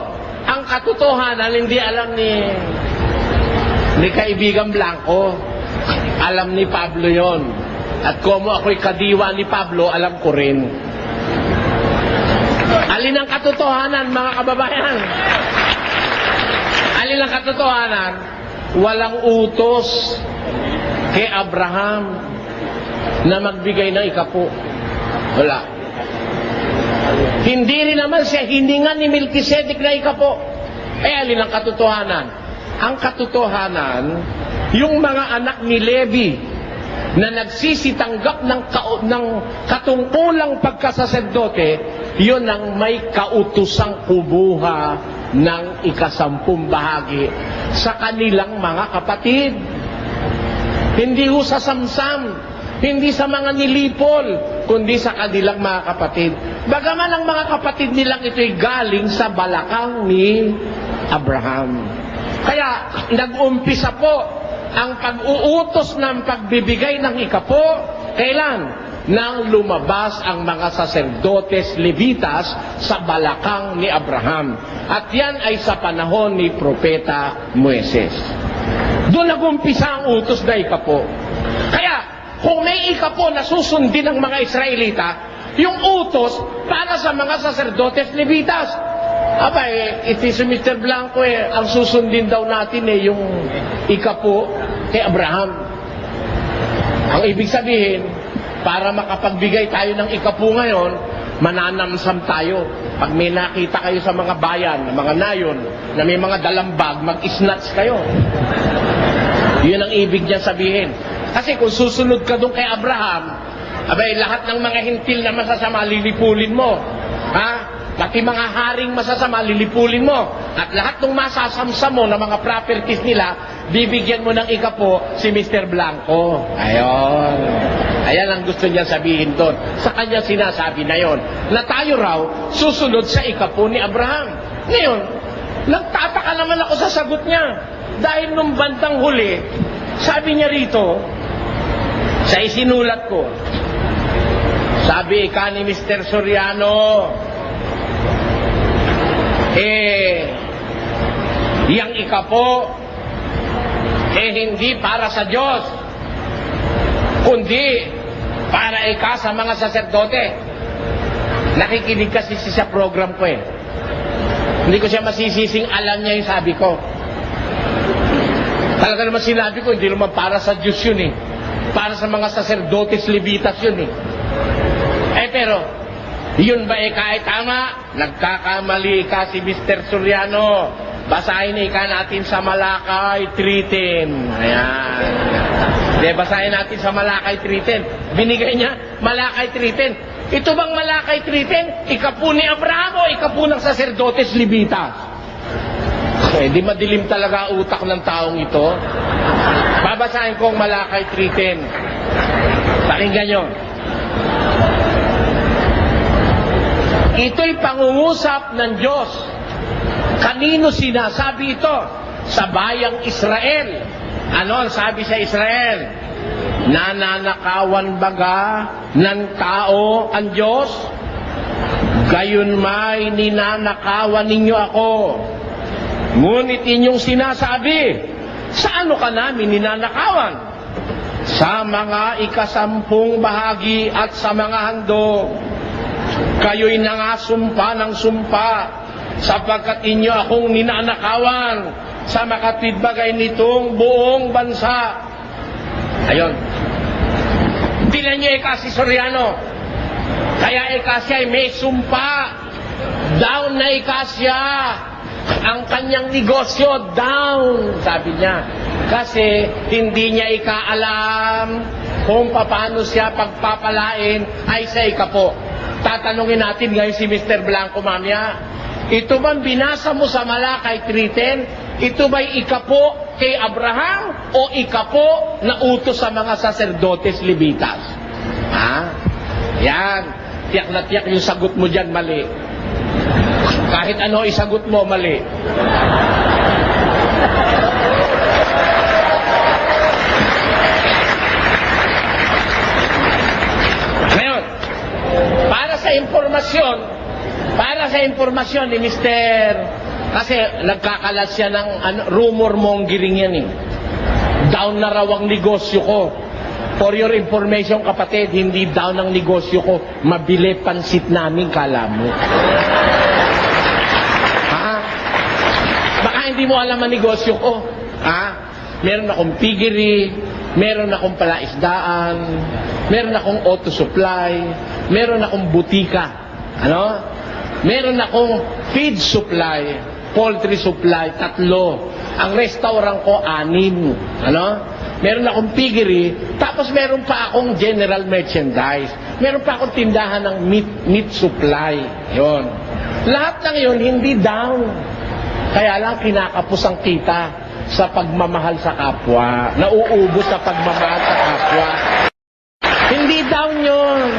ang katotohanan hindi alam ni kaibigan Blanco, alam ni Pablo yon. At kung ako'y kadiwa ni Pablo, alam ko rin. Alin ang katotohanan, mga kababayan? Alin ang katotohanan? Walang utos kay Abraham na magbigay ng 10. Wala. Hindi rin naman siya hiningan ni Melkisedek na 10. Alin ang katotohanan? Ang katotohanan, yung mga anak ni Levi na nagsisitanggap ng katungkulang pagkasaserdote, yun ang may kautusang kubuha ng 10 bahagi sa kanilang mga kapatid. Hindi ho sa samsam, hindi sa mga nilipol, kundi sa kanilang mga kapatid. Bagaman ang mga kapatid nilang ito'y galing sa balakang ni Abraham. Kaya nag-umpisa po ang pag-uutos ng pagbibigay ng ikapo, kailan? Nang lumabas ang mga saserdotes Levitas sa balakang ni Abraham. At yan ay sa panahon ni Propeta Moises. Doon nag-umpisa ang utos na ikapo. Kaya, kung may ikapo na susundin ng mga Israelita, yung utos para sa mga saserdotes Levitas. Iti si Mr. Blanco ang susundin daw natin yung ikapo kay Abraham. Ang ibig sabihin, para makapagbigay tayo ng ikapo ngayon, mananamsam tayo. Pag may nakita kayo sa mga bayan, mga nayon, na may mga dalambag, mag-snatch kayo. Yun ang ibig niya sabihin. Kasi kung susunod ka doon kay Abraham, lahat ng mga hintil na masasama, lilipulin mo. Pati mga haring masasama, lilipulin mo. At lahat ng masasamsa mo na mga properties nila, bibigyan mo ng ikapo si Mr. Blanco. Ayon. Ayan ang gusto niya sabihin doon. Sa kanya sinasabi na yon, na tayo raw susunod sa ikapo ni Abraham. Ngayon, nagtataka naman ako sa sagot niya. Dahil nung bandang huli, sabi niya rito, sa isinulat ko, sabi ni Mr. Soriano, yang ikapo, hindi para sa Diyos, kundi para sa mga saserdote. Nakikinig kasi sa program ko Hindi ko siya masisising alam niya yung sabi ko. Talaga naman sinabi ko, hindi naman para sa Diyos yun Para sa mga saserdotes Levitas yun pero, yun ba kahit tama? Nagkakamali ka si Mr. Soriano. Basahin natin sa Malakay 3:10. Ayan. Basahin natin sa Malakay 3:10. Binigay niya, Malakay 3:10. Ito bang Malakay 3:10? Ikapo ni Abraham o ikapo ng saserdotes Levitas? Di madilim talaga utak ng taong ito. Babasahin ko ang Malakay 3:10. Pakinggan nyo. Ito'y pangungusap ng Diyos. Kanino sinasabi ito? Sa bayang Israel. Ano ang sabi sa Israel? Nananakawan baga ng tao ang Diyos? Gayon may ninanakawan ninyo ako. Ngunit inyong sinasabi, sa ano ka namin ninanakawan? Sa mga ikasampung bahagi at sa mga handog. Kayo'y nangasumpa ng sumpa, sapagkat inyo akong ninanakawan sa makatwidbagay nitong buong bansa. Ayon. Tinan niyo si Soriano. Kaya siya ay may sumpa. Down na siya. Ang kanyang negosyo, down, sabi niya. Kasi hindi niya ikaalam kung paano siya pagpapalain ay sa ikapo. Tatanungin natin ngayon si Mr. Blanco mamaya. Ito bang binasa mo sa Malakay 3:10? Ito ba'y ikapo kay Abraham o ikapo na utos sa mga saserdotes Levitas? Yan. Tiyak na tiyak yung sagot mo dyan, mali. Kahit ano isagot mo, mali. Ngayon, para sa impormasyon ni Mr. Kasi nagkakalat siya ng rumor mongering yan Down na raw ang negosyo ko. For your information, kapatid, hindi down ang negosyo ko. Mabili pansit namin, kala mo. Baka hindi mo alam ang negosyo ko. Meron akong piggery, meron akong palaisdaan, meron akong auto supply, meron akong butika. Meron akong feed supply, poultry supply, 3. Ang restaurant ko, 6. Meron akong piggery, tapos meron pa akong general merchandise. Meron pa akong tindahan ng meat supply. Yon. Lahat ng yun, hindi down. Kaya lang kinakapos ang kita. sa pagmamahal sa kapwa. Nauubos sa pagmamahal sa kapwa. Hindi down yun.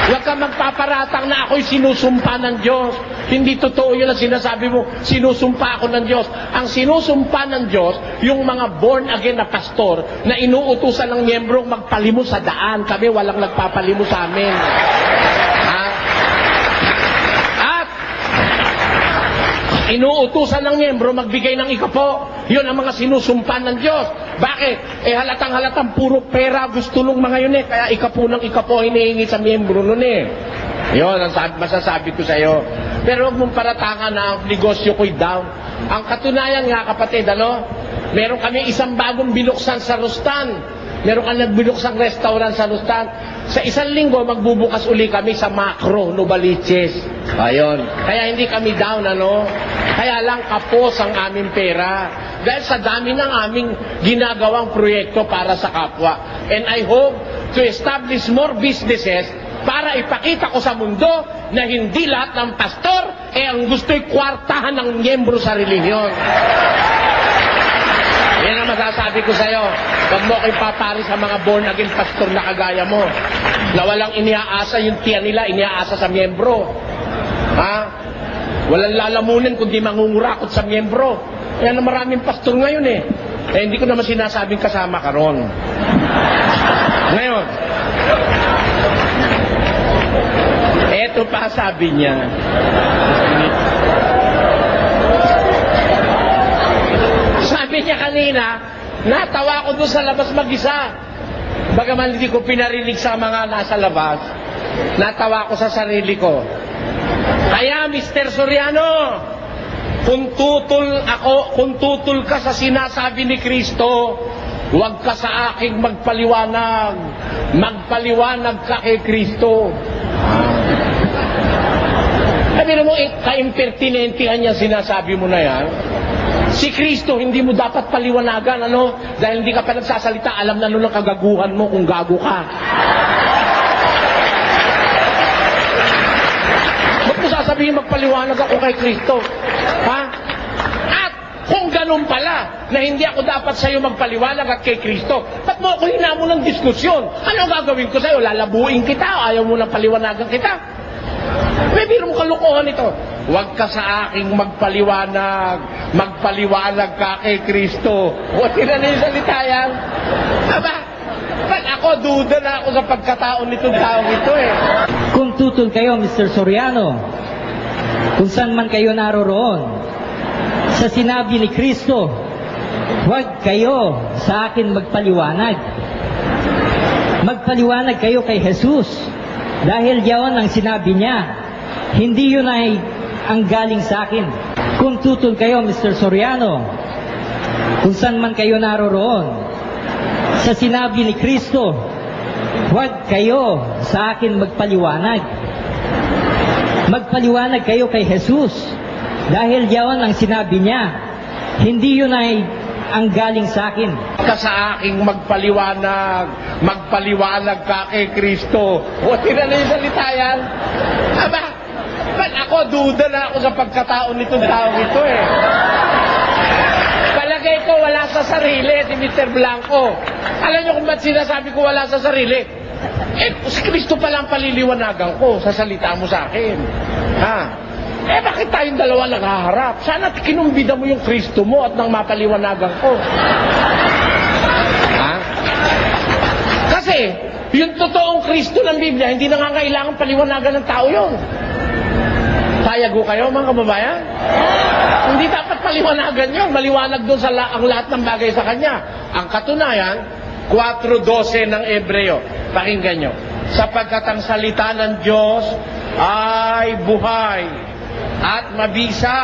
Huwag ka magpaparatang na ako'y sinusumpa ng Diyos. Hindi totoo yun ang sinasabi mo, sinusumpa ako ng Diyos. Ang sinusumpa ng Diyos, yung mga born again na pastor na inuutusan ng miyembrong magpalimos sa daan. Kami walang nagpapalimos sa amin. Ha? At inuutusan ng miyembro magbigay ng ikapo. Yun ang mga sinusumpa ng Diyos. Bakit? Halatang puro pera gusto nung mga yun eh. Kaya ikapo ng ikapo hinihingi sa miyembro nun eh. Yun ang masasabi ko sa iyo. Pero huwag mong paratangan na ang negosyo ko'y down. Ang katunayan nga kapatid, meron kami isang bagong binuksan sa Rustan. Meron kami nagbinuksang restaurant sa Rustan. Sa isang linggo, magbubukas uli kami sa Macro, Novaliches. Ayun. Kaya hindi kami down, Kaya lang kapos ang aming pera. Dahil sa dami ng aming ginagawang proyekto para sa kapwa. And I hope to establish more businesses para ipakita ko sa mundo na hindi lahat ng pastor ang gusto'y kwartahan ng miyembro sa relihiyon. Yan ang masasabi ko sa'yo. Huwag mo kayo papari sa mga born again pastor na kagaya mo. Na walang iniaasa yung tiyan nila, iniaasa sa miyembro. Ha? Walang lalamunin kundi mangungurakot sa miyembro. Yan ang maraming pastor ngayon eh. Hindi ko naman sinasabing kasama ka ron. Ngayon, eto pa sabi niya. Sabi niya kanina, natawa ko doon sa labas mag-isa. Bagaman hindi ko pinarinig sa mga nasa labas, natawa ko sa sarili ko. Kaya Mr. Soriano, kung tutol ka sa sinasabi ni Kristo, huwag ka sa aking magpaliwanag. Magpaliwanag ka kay Kristo. Sabi mo, ka-impertinentihan niya sinasabi mo na yan. Si Kristo, hindi mo dapat paliwanagan, Dahil hindi ka pa nagsasalita, alam na nung kagaguhan mo kung gago ka. Ba't mo sasabihin magpaliwanag ako kay Kristo? Ha? At kung ganun pala, na hindi ako dapat sa'yo magpaliwanag at kay Kristo, ba't mo ako hinamon ng diskusyon? Ano gagawin ko sa'yo? Lalabuin kita o ayaw mo nang paliwanagan kita? May biro mo kalukuhan ito. Huwag ka sa aking magpaliwanag. Magpaliwanag ka kay Kristo. Huwag sila na yung salita yan. Aba, ba't ako duda na ako sa pagkataon nitong taong ito eh. Kung tutol kayo, Mr. Soriano, kung saan man kayo naroroon, sa sinabi ni Kristo, huwag kayo sa akin magpaliwanag. Magpaliwanag kayo kay Jesus. Dahil yaon ang sinabi niya, hindi yun ay ang galing sa akin. Kung tutol kayo, Mr. Soriano, kung saan man kayo naroroon, sa sinabi ni Kristo, huwag kayo sa akin magpaliwanag. Magpaliwanag kayo kay Jesus. Dahil yaon ang sinabi niya, hindi yun ay ang galing sa akin. Ka sa aking magpaliwanag. Magpaliwanag ka kay Kristo. Huwag sila na yung salita yan. Aba, ba't ako duda na ako sa pagkataon nitong taong ito eh. Palagay ko wala sa sarili si Mr. Blanco. Alam niyo kung ba't sinasabi ko wala sa sarili? Si Kristo pala ang paliliwanagan ko sa salita mo sa akin. Ha? Bakit tayong dalawa naghaharap? Sana kinumbida mo yung Kristo mo at nang mapaliwanagan ko. Ha? Kasi, yung totoong Kristo ng Biblia, hindi nangangailangan paliwanagan ng tao yun. Payag ko kayo, mga kababayan? Hindi dapat paliwanagan yun. Maliwanag doon sa ang lahat ng bagay sa Kanya. Ang katunayan, 4:12 ng Ebreo. Pakinggan nyo. Sapagkat ang salita ng Diyos ay buhay at mabisa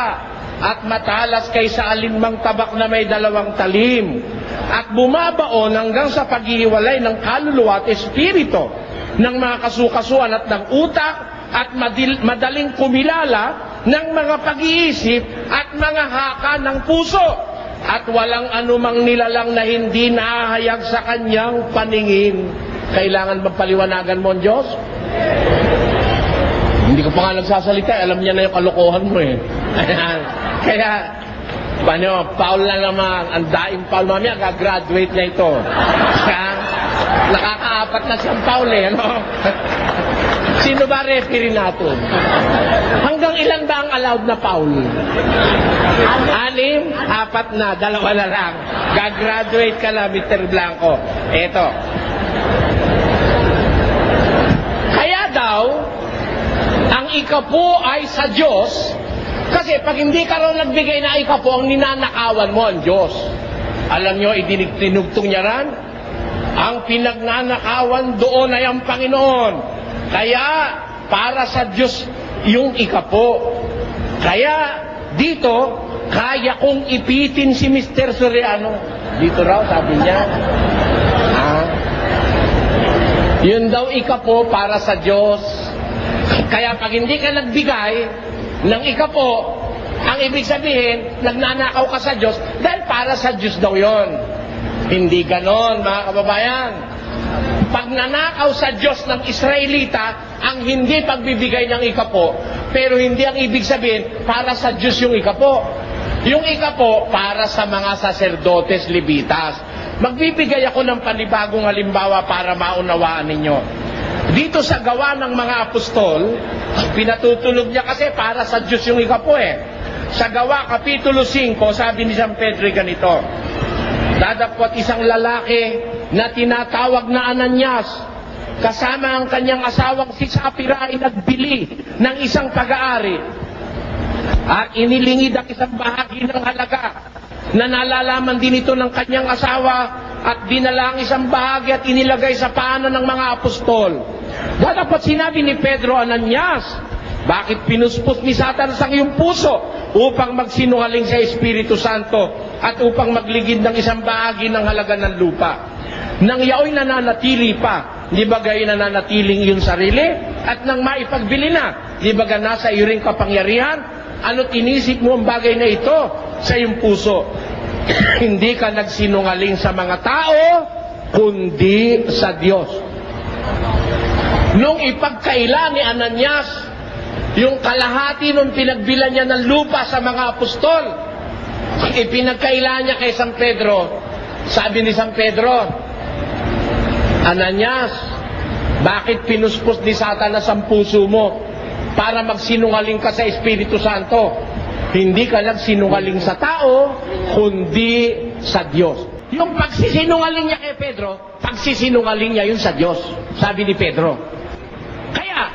at matalas kaysa alinmang tabak na may 2 talim at bumabaon hanggang sa paghihiwalay ng kaluluwa at espiritu ng mga kasukasuan at ng utak at madaling kumilala ng mga pag-iisip at mga haka ng puso at walang anumang nilalang na hindi nahahayag sa kanyang paningin. Kailangan magpaliwanagan mo ang Diyos? Hindi ko pa nga nagsasalita, alam niya na yung kalokohan mo eh. Kaya, Paano, Paul na naman. Ang daing Paul. Mamaya, gagraduate na ito. Siya, nakakaapat na siyang Paul eh. Ano? Sino ba referee natin? Hanggang ilan ba ang allowed na Paul? 6? 4 na. 2 na lang. Gagraduate ka na, Mr. Blanco. Eto. Kaya daw, ang ikapo ay sa Diyos, kasi pag hindi ka raw nagbigay na ikapo, ang ninanakawan mo ang Diyos. Alam nyo, tinugtong niya ran, ang pinagnanakawan doon ay ang Panginoon. Kaya, para sa Diyos yung ikapo. Kaya, dito, kaya kong ipitin si Mr. Soriano. Dito raw, sabi niya. Yun daw ikapo para sa Diyos. Kaya pag hindi ka nagbigay ng ikapo, ang ibig sabihin, nagnanakaw ka sa Diyos dahil para sa Diyos daw yon. Hindi ganon, mga kababayan. Pag nanakaw sa Diyos ng Israelita, ang hindi pagbibigay ng ikapo, pero hindi ang ibig sabihin, para sa Diyos yung ikapo. Yung ikapo, para sa mga saserdotes, lebitas. Magbibigay ako ng panibagong halimbawa para maunawaan ninyo. Dito sa Gawa ng mga Apostol, pinatutulog niya kasi para sa Diyos yung ikapo eh. Sa Gawa, Kapitulo 5, sabi ni San Pedro ganito, dadapot isang lalaki na tinatawag na Ananias, kasama ang kanyang asawang si Sapira ay nagbili ng isang pag-aari at inilingid ang isang bahagi ng halaga na nalalaman din ito ng kanyang asawa at dinala ang isang bahagi at inilagay sa paanan ng mga apostol. Dapat sinabi ni Pedro, Ananias, bakit pinuspos ni Satanas ang iyong puso upang magsinungaling sa Espiritu Santo at upang magligid ng isang bahagi ng halaga ng lupa? Nang yao'y nananatili pa, di ba gayon nananatiling iyong sarili? At nang maipagbili na, di ba nasa iyo ring kapangyarihan? Ano't inisip mo ang bagay na ito sa iyong puso? Hindi ka nagsinungaling sa mga tao, kundi sa Diyos. Nung ipagkaila ni Ananias, yung kalahati nung pinagbilan niya ng lupa sa mga apostol, ipinagkaila niya kay San Pedro. Sabi ni San Pedro, Ananias, bakit pinuspos ni Satanas ang puso mo para magsinungaling ka sa Espiritu Santo? Hindi ka nagsinungaling sa tao, kundi sa Diyos. Yung pagsisinungaling niya kay Pedro, pagsisinungaling niya yun sa Diyos, sabi ni Pedro. Kaya,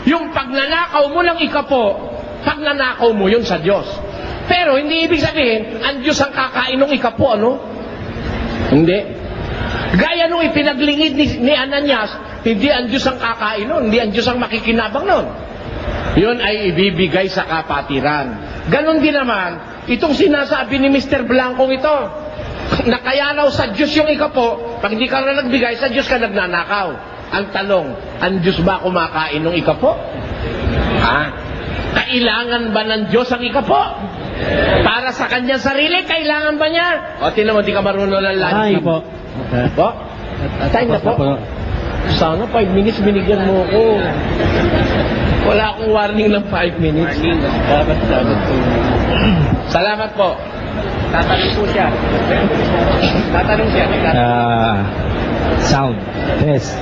yung pagnanakaw mo ng ikapo, pagnanakaw mo yun sa Diyos. Pero hindi ibig sabihin, ang Diyos ang kakain ng ikapo, ano? Hindi. Gaya nung ipinaglingid ni Ananias, hindi ang Diyos ang kakain nun, hindi ang Diyos ang makikinabang nun. Yun ay ibibigay sa kapatiran. Ganon din naman, itong sinasabi ni Mr. Blancong ito, na kaya raw sa Diyos yung ikapo, pag hindi ka na nagbigay, sa Diyos ka nagnanakaw. Ang tanong, ang Diyos ba kumakain ng ikapo? Kailangan ba ng Diyos ang ikapo? Para sa kanyang sarili, kailangan ba niya? O, tinan mo, di ka marunong ng logic. Ay po. Po? Time na po. Sana 5 minutes binigyan mo ako. Wala akong warning ng 5 minutes. Salamat po. Tatanong po siya. Tatanong siya. Sound. Yes.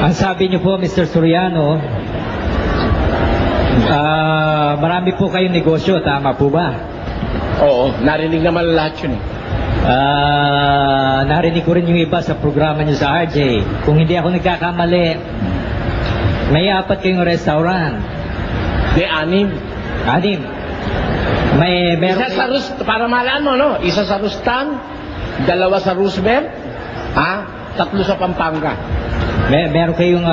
Ang sabi niyo po, Mr. Soriano, marami po kayong negosyo, tama po ba? Oo, narinig naman lahat yun. Narinig ko rin yung iba sa programa niyo sa RJ. Kung hindi ako nagkakamali, may 4 kayong restaurant. Di 6. 6. Meron Isa sa para malaan mo, no? Isa sa Rustan, 2 sa Roosevelt, 3 sa Pampanga. Meron kayong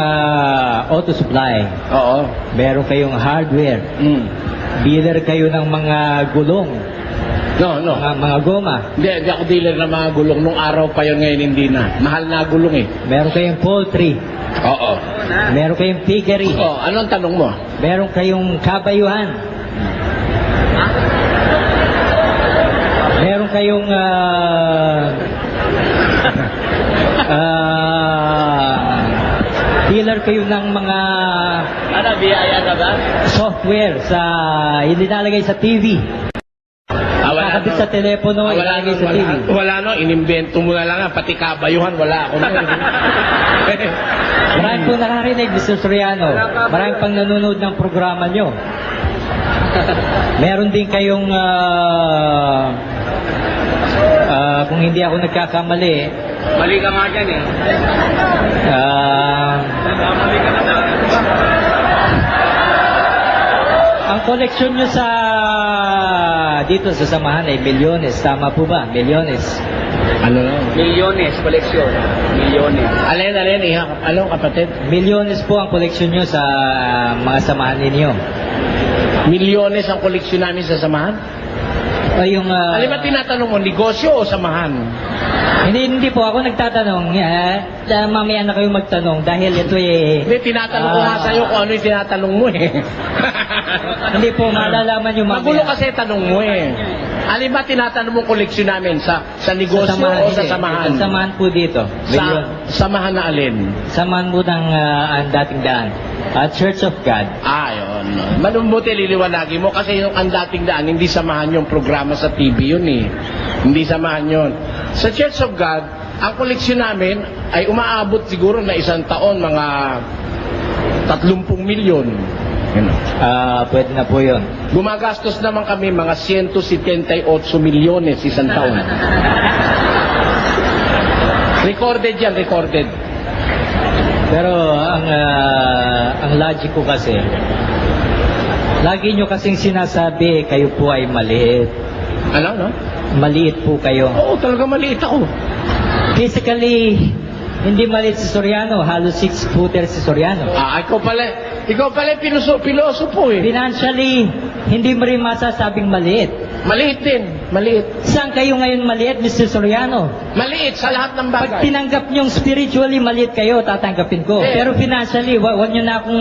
auto supply. Oo. Meron kayong hardware. Dealer kayo ng mga gulong. No. Mga goma. Hindi ako dealer ng mga gulong. Nung araw pa yun, ngayon hindi na. Mahal na gulong eh. Meron kayong poultry. Oo. Meron kayong piggery. Oh, anong tanong mo? Meron kayong kabayuhan. Meron kayong dealer kayo ng mga Ano, biyaya ka ba? software sa inilalagay sa TV. Sinasabi sa telepono, ilagay sa TV. Wala no, inimbento mo na lang, pati kabayuhan, wala ako na. Marami po nakarinig, Mr. Soriano. Marami pang nanonood ng programa nyo. Meron din kayong, kung hindi ako nagkakamali, Mali ka nga dyan eh. Mali ka na ang koleksyon nyo sa dito sa samahan ay milyones. Tama po ba? Milyones. Ano lang? Milyones, koleksyon. Milyones. Alin, ano kapatid? Milyones po ang koleksyon nyo sa mga samahan ninyo. Milyones ang koleksyon namin sa samahan? O yung... Alam ba tinatanong mo, negosyo o samahan? Hindi po ako nagtatanong. Mamaya na kayo magtanong dahil ito eh... Hindi, tinatanong ko nga sa'yo kung ano yung tinatanong mo eh. Hindi po, malalaman nyo mamaya. Magulo kasi tanong mo eh. Alin ba tinatanong mo koleksyon namin? Sa negosyo o sa samahan? Sa samahan po dito. Samahan na alin? Samahan po ng ang dating daan. Church of God. Yun. Manumbuti liliwanagin mo kasi yung ang dating daan, hindi samahan yung programa sa TV yun eh. Hindi samahan yun. Sa Church of God, ang koleksyon namin ay umaabot siguro na isang taon, mga 30 milyon. Pwede na po yun. Gumagastos naman kami mga 178 milyones isang taon. Recorded yan, recorded. Pero ang logic ko kasi, lagi nyo kasing sinasabi, kayo po ay maliit. Ano, no? Maliit po kayo. Oo, talaga maliit ako. Physically, hindi maliit si Soriano. Halos 6-footer si Soriano. Ikaw pala pilosopo eh. Financially, hindi mo rin masasabing maliit. Maliit din, maliit. Saan kayo ngayon maliit, Mr. Soriano? Maliit sa lahat ng bagay. Pag tinanggap nyong spiritually maliit kayo, tatanggapin ko. Pero financially, wag nyo na akong...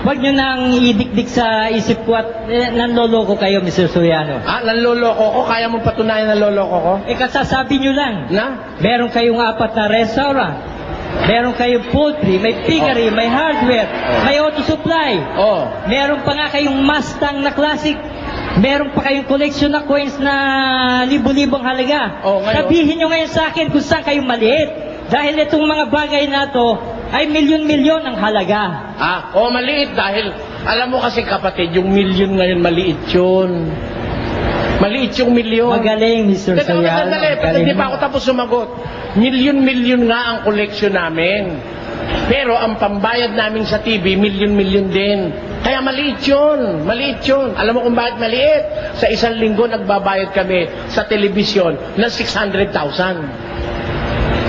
wag nyo nang idikdik sa isip ko at nanloloko kayo, Mr. Soriano. Nanloloko ko? Kaya mong patunayan nanloloko ko? Kasasabi nyo lang. Na? Meron kayong 4 na restaurant. Meron kayong poultry, may piggery, may hardware, may auto supply. Meron pa nga kayong Mustang na classic. Meron pa kayong collection na coins na libo-libong halaga. Sabihin nyo ngayon sa akin kung saan kayo maliit. Dahil itong mga bagay na to ay milyon-milyon ang halaga. Maliit dahil, alam mo kasi kapatid, yung milyon ngayon maliit yun. Maliit yung milyon. Magaling, Mr. Soriano. Hindi pa ako tapos sumagot. Milyon-milyon nga ang koleksyon namin. Pero ang pambayad namin sa TV, milyon-milyon din. Kaya maliit yun. Maliit yun. Alam mo kung bakit maliit? Sa isang linggo, nagbabayad kami sa telebisyon ng 600,000.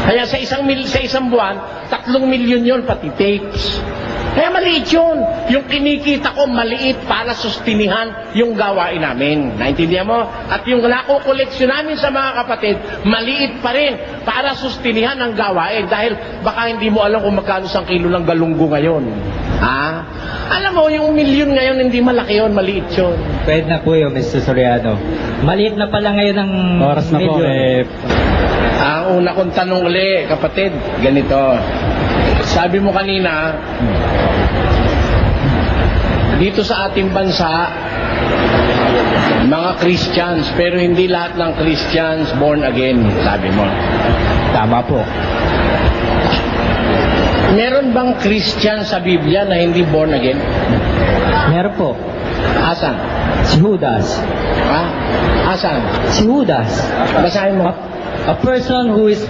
Kaya sa isang buwan, 3 milyon yun, pati tapes. Kaya maliit yun. Yung kinikita ko, maliit para sustinihan yung gawain namin. Naintindihan mo? At yung nakukoleksyon namin sa mga kapatid, maliit pa rin para sustinihan ang gawain. Dahil baka hindi mo alam kung magkano 1 kilo ng galunggo ngayon. Alam mo, yung milyon ngayon, hindi malaki yun, maliit yun. Pwede na po yun, Mr. Soriano. Maliit na pala ngayon ang Oras na po milyon. Ang una kong tanong uli, kapatid, ganito. Sabi mo kanina, dito sa ating bansa, mga Christians, pero hindi lahat ng Christians born again, sabi mo. Tama po. Meron bang Christian sa Biblia na hindi born again? Meron po. Asan? Si Judas. Asan? Si Judas. Basahin mo. A person who is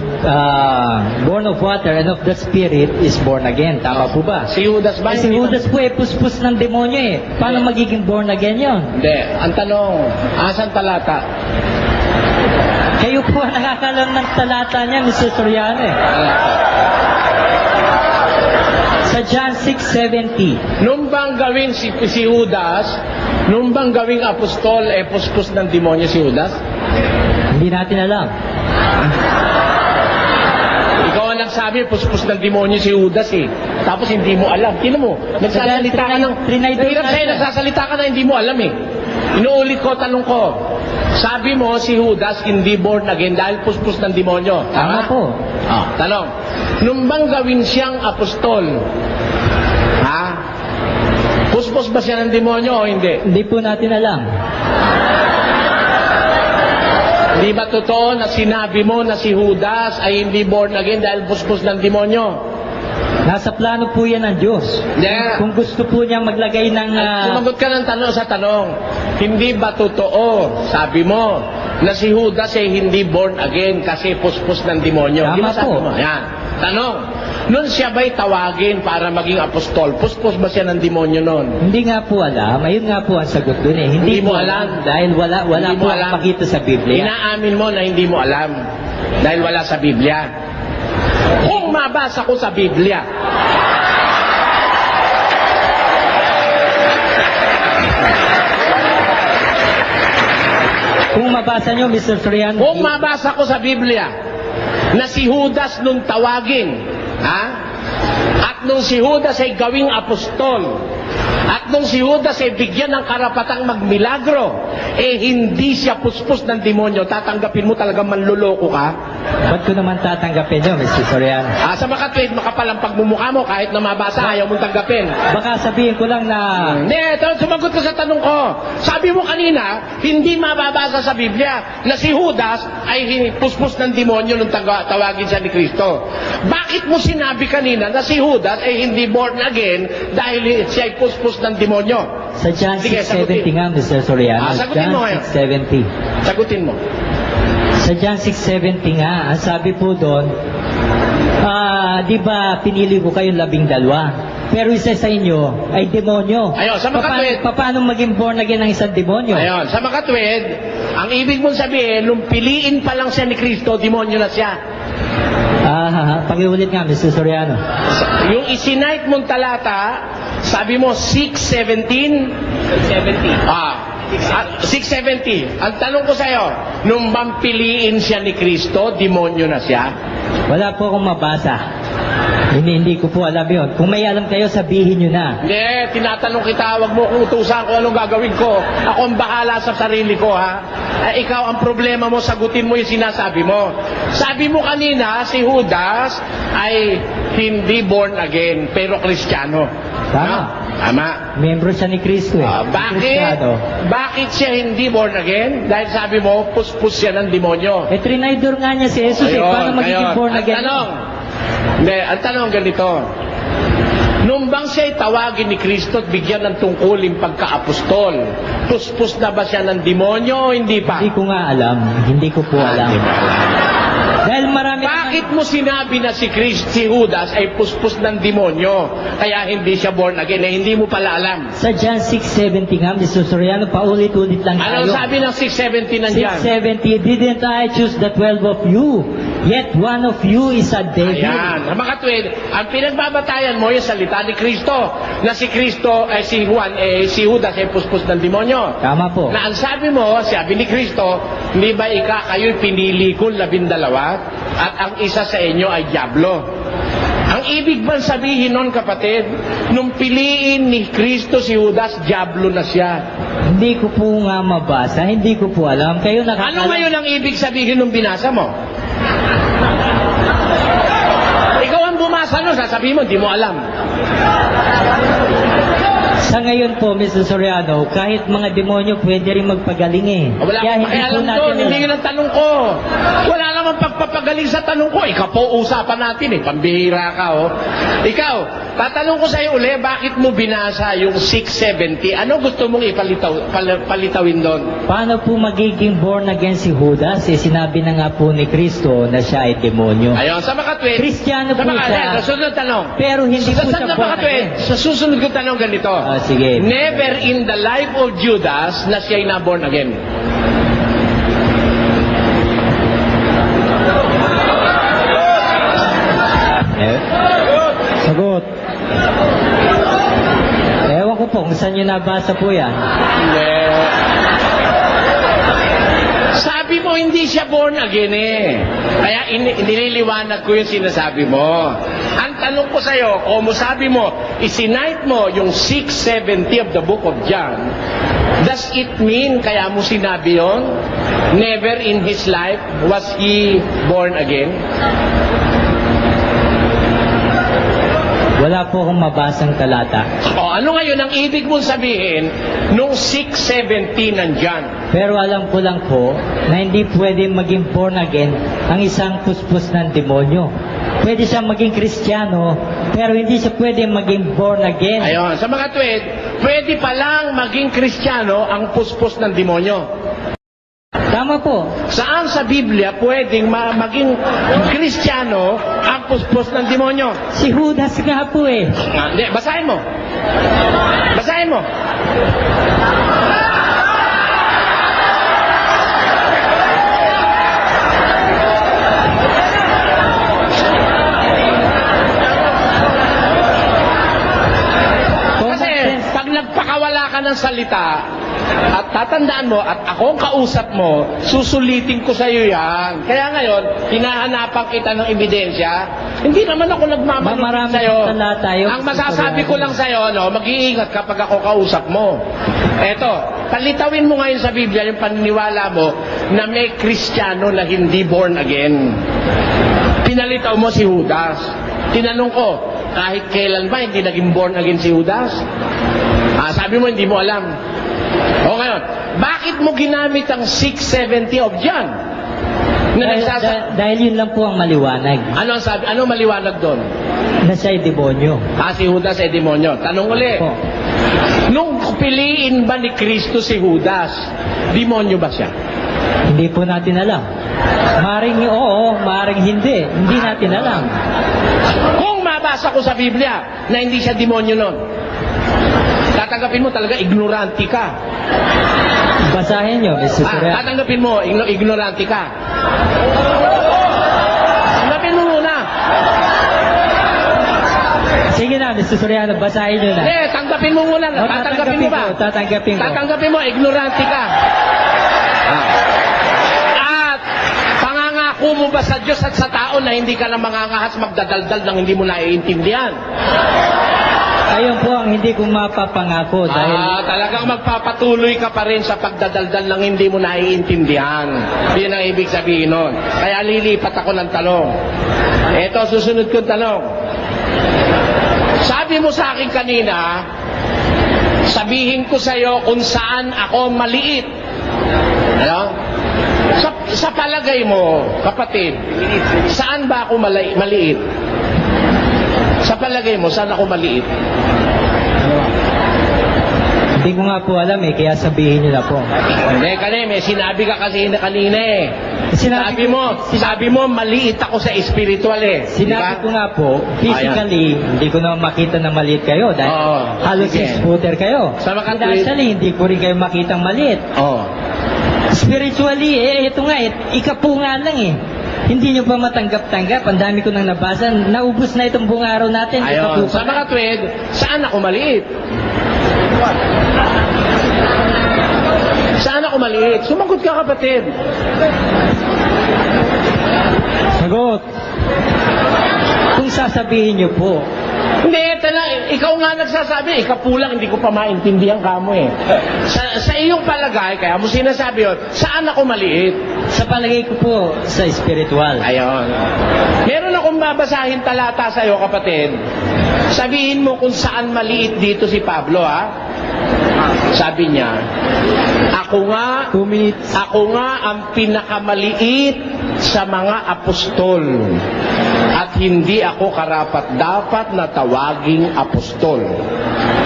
born of water and of the Spirit is born again. Tama po ba? Si Judas ba? Si Judas po puspos ng demonyo eh. Paano magiging born again yon? Hindi. Ang tanong, asan talata? Kayo po ang nakakalam ng talata niya, Mr. Soriano eh. Sa John 6:70. Nung bang gawin si Judas, nung bang gawing apostol, puspos ng demonyo si Judas? Hindi natin alam. Ikaw ang nagsabi, puspos ng demonyo si Judas eh. Tapos hindi mo alam. Tingnan mo, nagsasalita ka ng... Hirap sa'yo, nagsasalita ka na hindi mo alam eh. Inuulit ko, tanong ko. Sabi mo si Judas hindi born again dahil puspos ng demonyo. Tama po. Tanong, nung bang gawin siyang apostol, puspos ba siya ng demonyo o hindi? Hindi po natin alam. Di ba totoo na sinabi mo na si Judas ay hindi born again dahil puspos ng demonyo? Nasa plano po yan ng Diyos. Yeah. Kung gusto po niyang maglagay ng... Sumagot ka ng tanong sa tanong. Hindi ba totoo, sabi mo, na si Judas ay hindi born again kasi puspos ng demonyo? Tama Di ba sabi po. mo? Yan. Tanong, nun siya ba'y tawagin para maging apostol? Puspos ba siya ng demonyo nun? Hindi nga po alam. Ayun nga po ang sagot dun eh. Hindi mo po alam. Dahil wala Hindi po mo ang alam. pakita sa Biblia. Inaamin mo na hindi mo alam dahil wala sa Biblia. Kung mabasa ko sa Biblia, Kung mabasa nyo, Mr. Soriano, kung mabasa ko sa Biblia na si Judas nung tawagin, at nung si Judas ay gawing apostol, at nung si Judas ay bigyan ng karapatang magmilagro, hindi siya puspos ng demonyo, tatanggapin mo talagang manluloko ka? ba't ko naman tatanggapin nyo, Mr. Soriano? Sa makatwid, makapalang pagmumukha mo kahit na mabasa, ayaw mong tanggapin. Baka sabihin ko lang na... Hindi, sumagot ka sa tanong ko. Sabi mo kanina, hindi mababasa sa Biblia na si Judas ay puspos ng demonyo nung tawagin siya ni Kristo. Bakit mo sinabi kanina na si Judas ay hindi born again dahil siya ay puspos ng demonyo? Sa John Sige, 6:70 nga, Mr. Soriano. sagutin mo ngayon. John 6:70. Sagutin mo. Sa John 6:70 nga, ang sabi po doon, di ba pinili ko kayong 12? Pero isa sa inyo ay demonyo. Ayun, sa makatwid. Paano maging born again ng isang demonyo? Ayun, sa makatwid, ang ibig mong sabihin, nung piliin pa lang siya ni Kristo, demonyo na siya. Pakiulit nga, Mr. Soriano. Yung isinight mong talata, sabi mo 6:17, 6:70. Ang tanong ko sa'yo, nung bang piliin siya ni Kristo, demonyo na siya? Wala po akong mabasa. Hindi ko po alam yun. Kung may alam kayo, sabihin nyo na. Hindi, tinatanong kita, wag mo kung utusan kung anong gagawin ko. Ako ang bahala sa sarili ko, ha? Ikaw, ang problema mo, sagutin mo yung sinasabi mo. Sabi mo kanina, si Judas ay hindi born again, pero Kristiyano. Tama. Tama. Membro siya ni Kristo eh. Bakit siya hindi born again? Dahil sabi mo, puspos siya ng demonyo. Trinidor nga niya si Jesus eh. Paano magiging born again? Ang tanong ganito. Nung bang siya'y tawagin ni Kristo at bigyan ng tungkuling pagka-apostol, puspos na ba siya ng demonyo o hindi pa? Hindi ko nga alam. Hindi ko po alam. Hindi mo alam. Dahil marami... Bakit mo sinabi na si Judas ay puspos ng demonyo, kaya hindi siya born again, hindi mo pala alam? Sa John 6:70 nga, Mr. Soriano, paulit-ulit lang tayo. Ano sabi ng 6:70 nandiyan? 6:70, didn't I choose the 12 of you? Yet one of you is a devil. Ayan. Makatwid, ang pinagbabatayan mo yung salita ni Kristo, na si Kristo, si Judas ay puspos ng demonyo. Tama po. Na ang sabi mo, sabi ni Kristo, hindi ba kayo'y pinili ko 12? At ang isa sa inyo ay diablo. Ang ibig bang sabihin nun, kapatid, nung piliin ni Kristo si Judas, diablo na siya? Hindi ko po nga mabasa, hindi ko po alam. Kayo nakakalam. Ano ngayon ang ibig sabihin nung binasa mo? Ikaw ang bumasa nun, sasabihin mo, hindi mo alam. Sa ngayon po, Mr. Soriano, kahit mga demonyo pwede rin magpagaling eh. Wala akong pakialam doon, hindi yun ang tanong ko. Wala naman pagpapagaling sa tanong ko. Ikaw po, usapan natin eh, pambihira ka oh. Ikaw, tatanong ko sa'yo uli, bakit mo binasa yung 6:70? Ano gusto mong palitawin doon? Paano po magiging born again si Judas? Sinabi na nga po ni Kristo na siya ay demonyo. Ayun, sa makatwid. Kristiyano po siya. Sa susunod tanong. Pero hindi po siya born again. Sa susunod ko tanong ganito. Sige. Never in the life of Judas na siya'y na born again. Sagot. Ewan ko po kung saan nyo nabasa po yan. Hindi. Sabi mo hindi siya born again eh. Kaya nililiwanag ko yung sinasabi mo. Ang tanong ko sa'yo, kung sabi mo, isinight mo yung 6:70 of the book of John, does it mean kaya mo sinabi yon? Never in his life was he born again? Wala po akong mabasang talata. O, ano ngayon ang ibig mong sabihin nung 6:17 nandyan? Pero alam ko lang po na hindi pwede maging born again ang isang puspos ng demonyo. Pwede siya maging Kristiyano, pero hindi siya pwede maging born again. Ayun, sa mga tuwid, pwede palang maging Kristiyano ang puspos ng demonyo. Tama po. Saan sa Biblia pwedeng maging Kristiyano ang puspos ng demonyo? Si Judas nga po eh. Hindi, basahin mo. Basahin mo. Kasi pag nagpakawala ka ng salita, at tatandaan mo, at ako ang kausap mo, susulitin ko sa iyo yan. Kaya ngayon, hinahanapan kita ng ebidensya. Hindi naman ako nagmamanupit Marami sa iyo. talata yun. Ang masasabi ko lang sa iyo, no, mag-iingat kapag ako kausap mo. Eto, palitawin mo ngayon sa Biblia yung paniniwala mo na may Kristiyano na hindi born again. Pinalitaw mo si Judas. Tinanong ko, kahit kailan ba hindi naging born again si Judas? Sabi mo, hindi mo alam. O ngayon, bakit mo ginamit ang 6:70 of John? Dahil yun lang po ang maliwanag. Ano ang sabi? Ano maliwanag doon? Na siya'y demonyo. Si Judas ay demonyo. Tanong ulit. Po. Nung piliin ba ni Kristo si Judas, demonyo ba siya? Hindi po natin alam. Maring oo, maring hindi. Hindi natin alam. Kung mabasa ko sa Biblia na hindi siya demonyo nun, tatanggapin mo talaga ignorante ka. Basahin nyo, Mr. Surya. Tatanggapin mo, ignorante ka. Tanggapin mo muna. Sige na, Mr. Soriano, basahin nyo na. Hindi, tanggapin mo muna. O, Tatanggapin mo ba? Tatanggapin ko. Tatanggapin mo, ignorante ka. At pangangako mo ba sa Diyos at sa tao na hindi ka na mangangahas magdadaldal ng hindi mo naiintindihan? Ayun po ang hindi ko mapapangako dahil Talagang magpapatuloy ka pa rin sa pagdadaldal ng hindi mo naiintindihan. Yun ang ibig sabihin nun. Kaya lilipat ako ng talong. Ito, susunod kong talong. Sabi mo sa akin kanina, sabihin ko sa iyo kung saan ako maliit. Ano? Sa palagay mo, kapatid, saan ba ako maliit? Sa palagay mo, saan ako maliit? hindi ko nga po alam eh, kaya sabihin nyo na po. Hindi, may sinabi ka kasi kanina eh. Sabi mo, maliit ako sa spiritual eh. Sinabi ko nga po, physically, hindi ko na makita na maliit kayo dahil halos sige. 6-footer kayo. Sa mga Financially, hindi ko rin kayo makitang maliit. Spiritually, ito nga, ikapu nga lang eh. Hindi nyo pa matanggap-tanggap. Ang dami ko nang nabasa. Naubos na itong buong araw natin. Ayun. Sa mga tuwid, saan ako maliit? Saan ako maliit? Sumagot ka, kapatid. Sagot. Kung sasabihin nyo po, Hindi, ikaw nga nagsasabi, ikapulang, hindi ko pa maintindihan ka mo eh. Sa iyong palagay, kaya mo sinasabi yun, saan ako maliit? sa palagay ko po, sa spiritual. Ayun. Meron akong babasahin talata sa iyo, kapatid. Sabihin mo kung saan maliit dito si Pablo, ha? Sabi niya, ako nga 2 minutes. ang pinakamaliit sa mga apostol. At hindi ako karapat-dapat na tawaging apostol.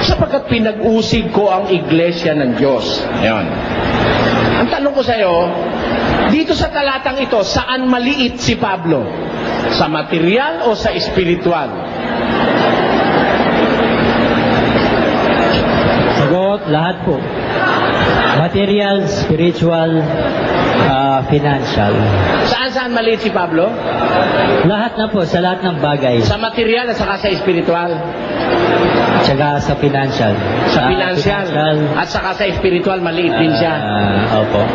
Sapagkat pinag-usig ko ang iglesia ng Diyos. Ayun. Ang tanong ko sa iyo, dito sa talatang ito, saan maliit si Pablo? Sa material o sa espiritual? Sagot, lahat po. Material, spiritual, financial. Saan maliit si Pablo? Lahat na po, sa lahat ng bagay. Sa material at saka sa espiritual? Tsaka sa financial. Sa financial. At saka sa espiritual, maliit din siya. Opo.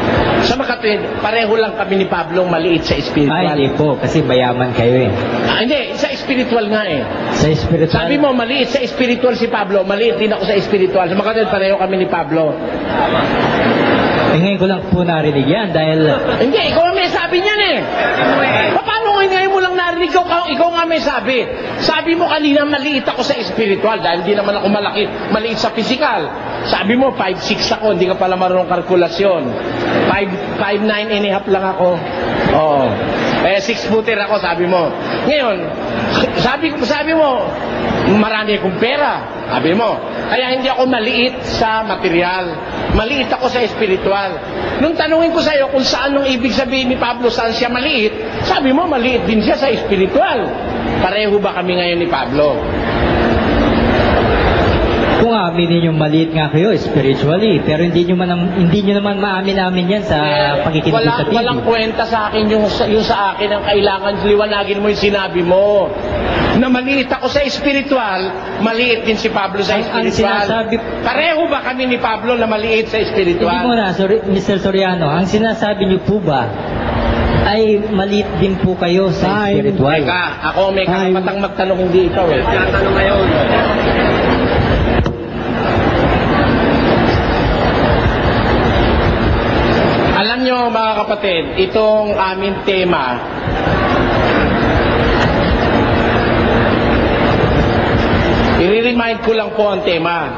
Sa makatwid, pareho lang kami ni Pablo maliit sa espiritual. Hindi po, kasi mayaman kayo eh. Hindi, sa espiritual nga eh. Sa spiritual. Sabi mo, maliit sa espiritual si Pablo, maliit din ako sa espiritual. Sa makatwid, pareho kami ni Pablo. Ngayon ko lang po narinig yan dahil Hindi, ikaw ang may sabi niyan eh. Paano ngayon mo lang narinig narinig ko, ikaw nga may sabi. Sabi mo kanina, maliit ako sa espiritual dahil hindi naman ako maliit sa physical. Sabi mo, 5'6" ako, hindi ka pala marunong kalkulasyon. 5'9" and a half lang ako. Oo. 6-footer ako, sabi mo. Ngayon, sabi mo, marami akong pera. Sabi mo, kaya hindi ako maliit sa material. Maliit ako sa espiritual. Nung tanungin ko sa iyo kung saan nung ibig sabihin ni Pablo saan siya maliit, sabi mo maliit din siya sa espiritual. Pareho ba kami ngayon ni Pablo? Kung aminin yung maliit nga kayo spiritually, pero hindi nyo naman maamin-amin yan sa pakikinig sa TV. Walang kwenta sa akin yung sa akin ang kailangan liwanagin mo yung sinabi mo. Na maliit ako sa espiritual, maliit din si Pablo sa espiritual. Pareho ba kami ni Pablo na maliit sa espiritual? Hindi mo na, Mr. Soriano, ang sinasabi niyo po ba ay maliit din po kayo sa spiritual? Teka, ako may karapatang magtanong, hindi ikaw eh. Tinatanong ngayon. Alam nyo mga kapatid, itong aming tema, i-remind ko lang po ang tema.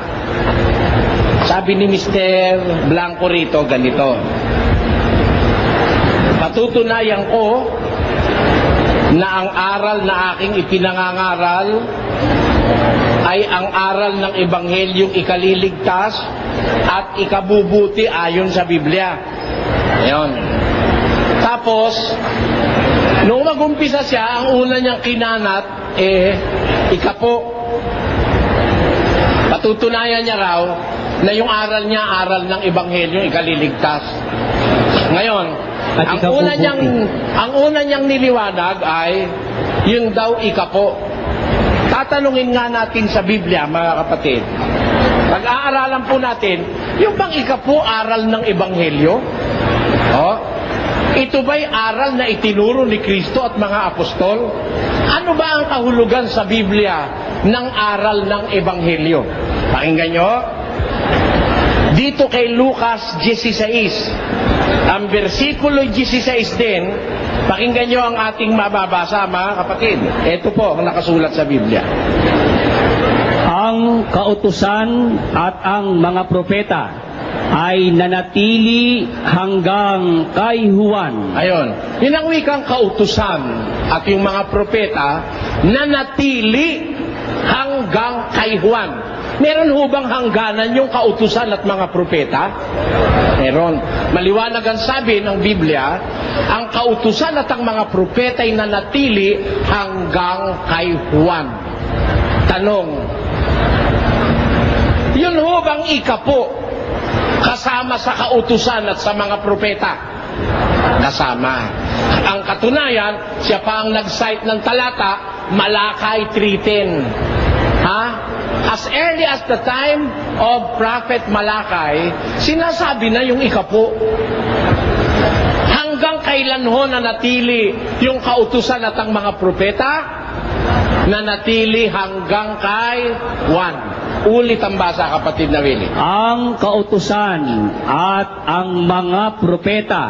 Sabi ni Mr. Blanco rito, ganito. Patutunayan ko na ang aral na aking ipinangangaral ay ang aral ng Ebanghelyong ikaliligtas at ikabubuti ayon sa Biblia. Ayan. Tapos, nung mag-umpisa siya, ang una niyang kinanat, ikapo. Patutunayan niya raw na yung aral niya, aral ng Ebanghelyong ikaliligtas. Ngayon, ang una niyang niliwanag ay yung daw ikapo. Tatanungin nga natin sa Biblia, mga kapatid. Pag-aaralan po natin, yung bang ikapo aral ng Ebanghelyo? Ito ba'y aral na itinuro ni Kristo at mga apostol? Ano ba ang kahulugan sa Biblia ng aral ng Ebanghelyo? Pakinggan nyo. Dito kay Lucas 16, ang versikulo 16 din, pakinggan nyo ang ating mababasa, mga kapatid. Ito po ang nakasulat sa Biblia. Ang kautusan at ang mga propeta ay nanatili hanggang kay Juan. Ayon. Yun ang wikang kautusan at yung mga propeta nanatili hanggang kay Juan. Meron ho bang hangganan yung kautusan at mga propeta? Meron. Maliwanag ang sabi ng Biblia, ang kautusan at ang mga propeta ay nanatili hanggang kay Juan. Tanong, yun ho bang ikapo kasama sa kautusan at sa mga propeta? Kasama. Ang katunayan, siya pa ang nag-cite ng talata, Malakay 3:10. As early as the time of Prophet Malakay, sinasabi na yung ikapo. Hanggang kailan ho nanatili yung kautusan at ang mga propeta? Nanatili hanggang kay Juan. Ulit ang basa, kapatid na Willie. Ang kautusan at ang mga propeta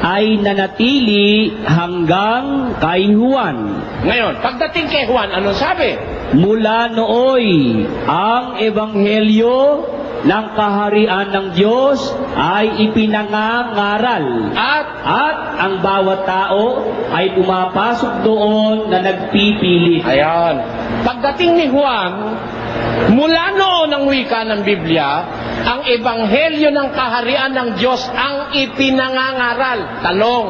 ay nanatili hanggang kay Juan. Ngayon, pagdating kay Juan, anong sabi? Mula nooy, ang ebanghelyo ng kaharian ng Diyos ay ipinangangaral. At ang bawat tao ay pumapasok doon na nagpipilit. Ayan. Pagdating ni Juan, mula noon ang wika ng Biblia, ang ebanghelyo ng kaharian ng Diyos ang ipinangangaral. Tanong,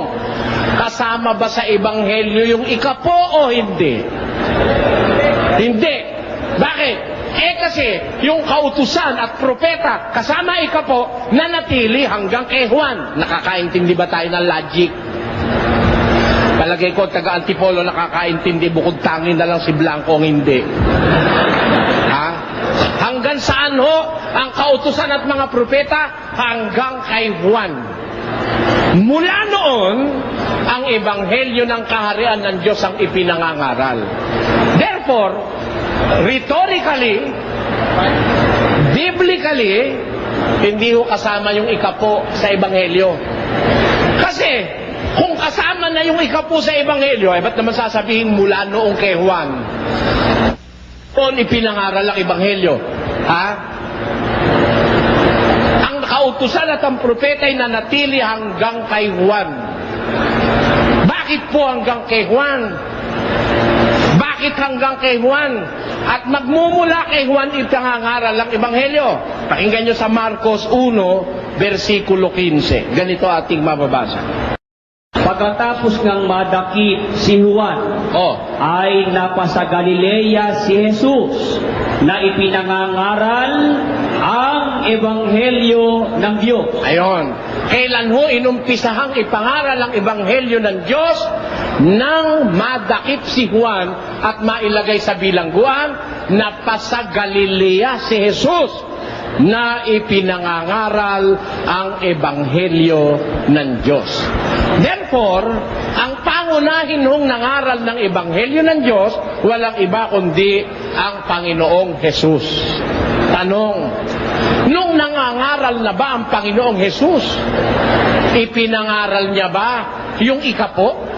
kasama ba sa ebanghelyo yung ikapo o hindi? Hindi. Bakit? Kasi yung kautusan at propeta kasama ikapo nanatili hanggang kay Juan. Nakakaintindi ba tayo ng logic? Palagay ko, taga-Antipolo nakakaintindi, bukod tangin na lang si Blanco ang hindi. Hanggang saan ho ang kautusan at mga propeta? Hanggang kay Juan. Mula noon, ang ebanghelyo ng kaharian ng Diyos ang ipinangangaral. Therefore, rhetorically, biblically, hindi ho kasama yung ikapo sa ebanghelyo. Kasi, Kung kasama na yung ikapu sa Ebanghelyo, ba't naman sasabihin mula noong kay Juan? Noon ipinangaral ang Ebanghelyo. Ha? Ang kautusan at ang propeta ay nanatili hanggang kay Juan. Bakit po hanggang kay Juan? Bakit hanggang kay Juan? At magmumula kay Juan ipinangaral ang Ebanghelyo. Pakinggan nyo sa Marcos 1, versikulo 15. Ganito ating mababasa. Pagkatapos ng madakip si Juan, ay napasa Galilea si Jesus na ipinangangaral ang Ebanghelyo ng Diyos. Ayon. Kailan ho inumpisahang ipangaral ang Ebanghelyo ng Diyos nang madakip si Juan at mailagay sa bilangguan na pasa Galilea si Jesus na ipinangangaral ang Ebanghelyo ng Diyos. Therefore, ang pangunahin hong nangaral ng Ebanghelyo ng Diyos, walang iba kundi ang Panginoong Jesus. Tanong, nung nangangaral na ba ang Panginoong Jesus, ipinangaral niya ba yung ikapo?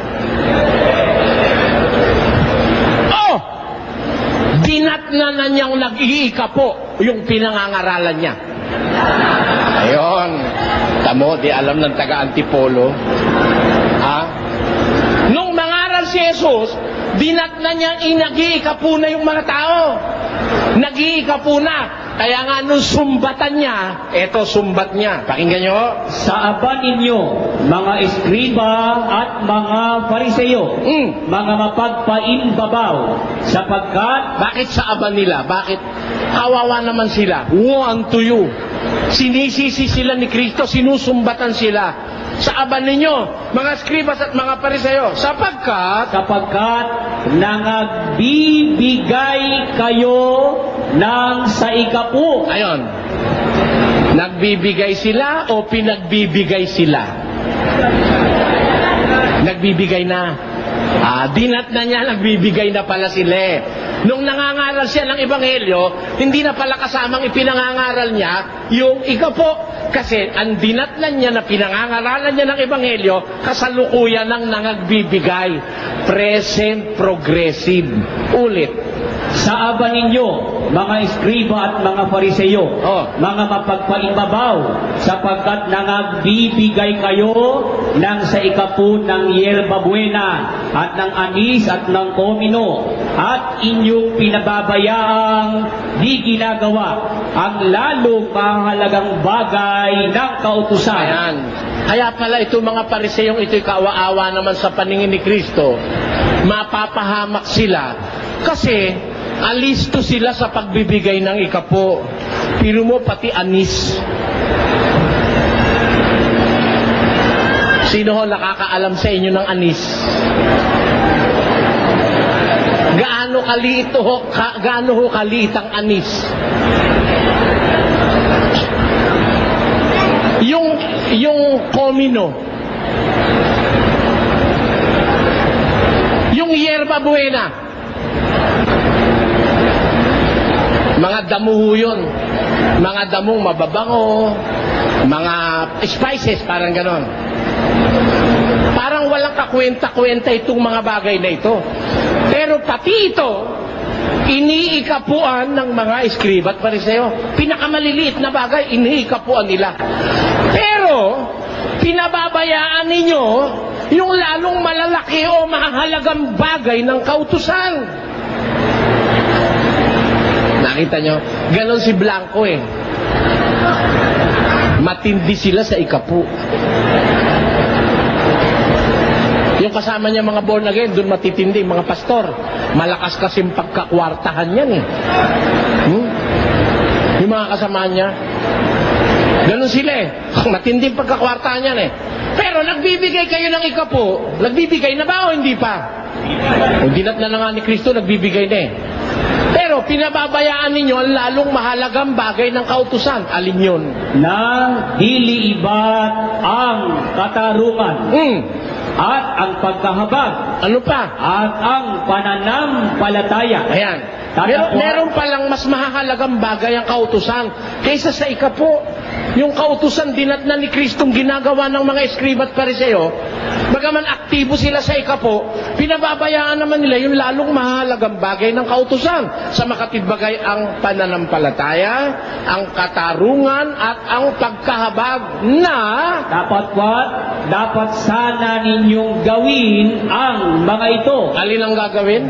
Dinatna na niyang nag-iikapo yung pinangangaralan niya. Ayon. Tamo, di alam ng taga-Antipolo. Ha? Nung mangaral si Jesus, dinatna niyang nag-iikapo na yung mga tao. Nag-iikapo na. Kaya nga nung sumbatan niya, eto sumbat niya. Pakinggan niyo. Sa aba ninyo, mga eskriba at mga fariseyo, mga mapagpaimbabaw, sapagkat... Bakit sa aba nila? Bakit? Kawawa naman sila. Woe unto you. Sinisisi sila ni Kristo, sinusumbatan sila. Sa aba ninyo, mga eskribas at mga fariseyo, sapagkat nangagbibigay kayo ng saikapu. Ayon. Nagbibigay sila o pinagbibigay sila? Nagbibigay na. Dinat na niya, nagbibigay na pala sila. Nung nangangaral siya ng Ebanghelyo, hindi na pala kasamang ipinangangaral niya yung ikapo. Kasi ang dinatnan niya na pinangangaralan niya ng Ebanghelyo, kasalukuyan ng nangagbibigay. Present progressive. Ulit. Sa aba ninyo, mga eskriba at mga fariseyo, mga mapagpaimbabaw, sapagkat nangagbibigay kayo ng saikapu ng yerba buena at ng anis at ng komino, at inyong pinababayaang di ginagawa ang lalong mahalagang bagay ng kautusan. Ayan. Kaya pala ito mga pariseyong ito'y kaawa-awa naman sa paningin ni Kristo. Mapapahamak sila kasi alisto sila sa pagbibigay ng ikapo. Pero mo pati anis. Sino ho nakakaalam sa inyo ng anis? Gaano ho kaliit ang anis? Yung komino, yung yerba buena, mga damo ho yun. Mga damong mababango, mga spices, parang ganon. Parang walang kakwenta-kwenta itong mga bagay na ito. Pero pati ito, iniikapuan ng mga eskriba at fariseyo. Pinakamaliliit na bagay, iniikapuan nila. Pero, pinababayaan ninyo yung lalong malalaki o mahalagang bagay ng kautusan. Nakita nyo? Ganon si Blanco eh. Matindi sila sa ikapu. Yung kasama niya mga born again, doon matitindi, mga pastor. Malakas kasing pagkakwartahan yan eh. Yung mga kasama niya. Ganon sila eh. Matinding pagkakwartahan yan eh. Pero nagbibigay kayo ng ikapu, nagbibigay na ba o hindi pa? Kung dinat na nga ni Kristo, nagbibigay na eh. Pero pinababayaan ninyo ang lalong mahalagang bagay ng kautusan. Alin yun? Na diliibat ang katarungan. At ang pagkahabag. Ano pa? At ang pananampalataya. Ayan. Meron palang mas mahalagang bagay ang kautusan kaysa sa ikapo. yung kautusan dinatnan ni Kristong ginagawa ng mga eskriba at pariseo, bagaman aktibo sila sa ikapo, pinababayaan naman nila yung lalong mahalagang bagay ng kautusan sa makatibagay ang pananampalataya, ang katarungan at ang pagkahabag na Dapat sana ninyong gawin ang mga ito. alin ang gagawin?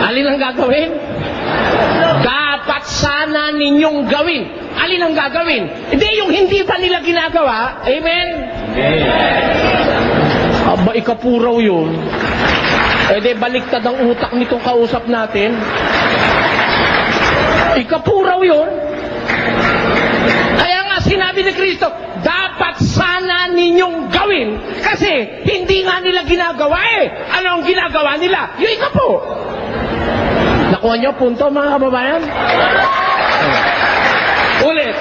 Alin ang gagawin? Dapat sana ninyong gawin. Alin ang gagawin? Hindi yung hindi pa nila ginagawa. Amen? Aba, ikapuraw yun. E de, baliktad ang utak nitong kausap natin. Ikapuraw yun. Kaya nga sinabi ni Kristo, dapat sana ninyong gawin. Kasi hindi nga nila ginagawa eh. Ano ang ginagawa nila? Yung ikapo. Nakuha niyo punto, mga kababayan? Ulit.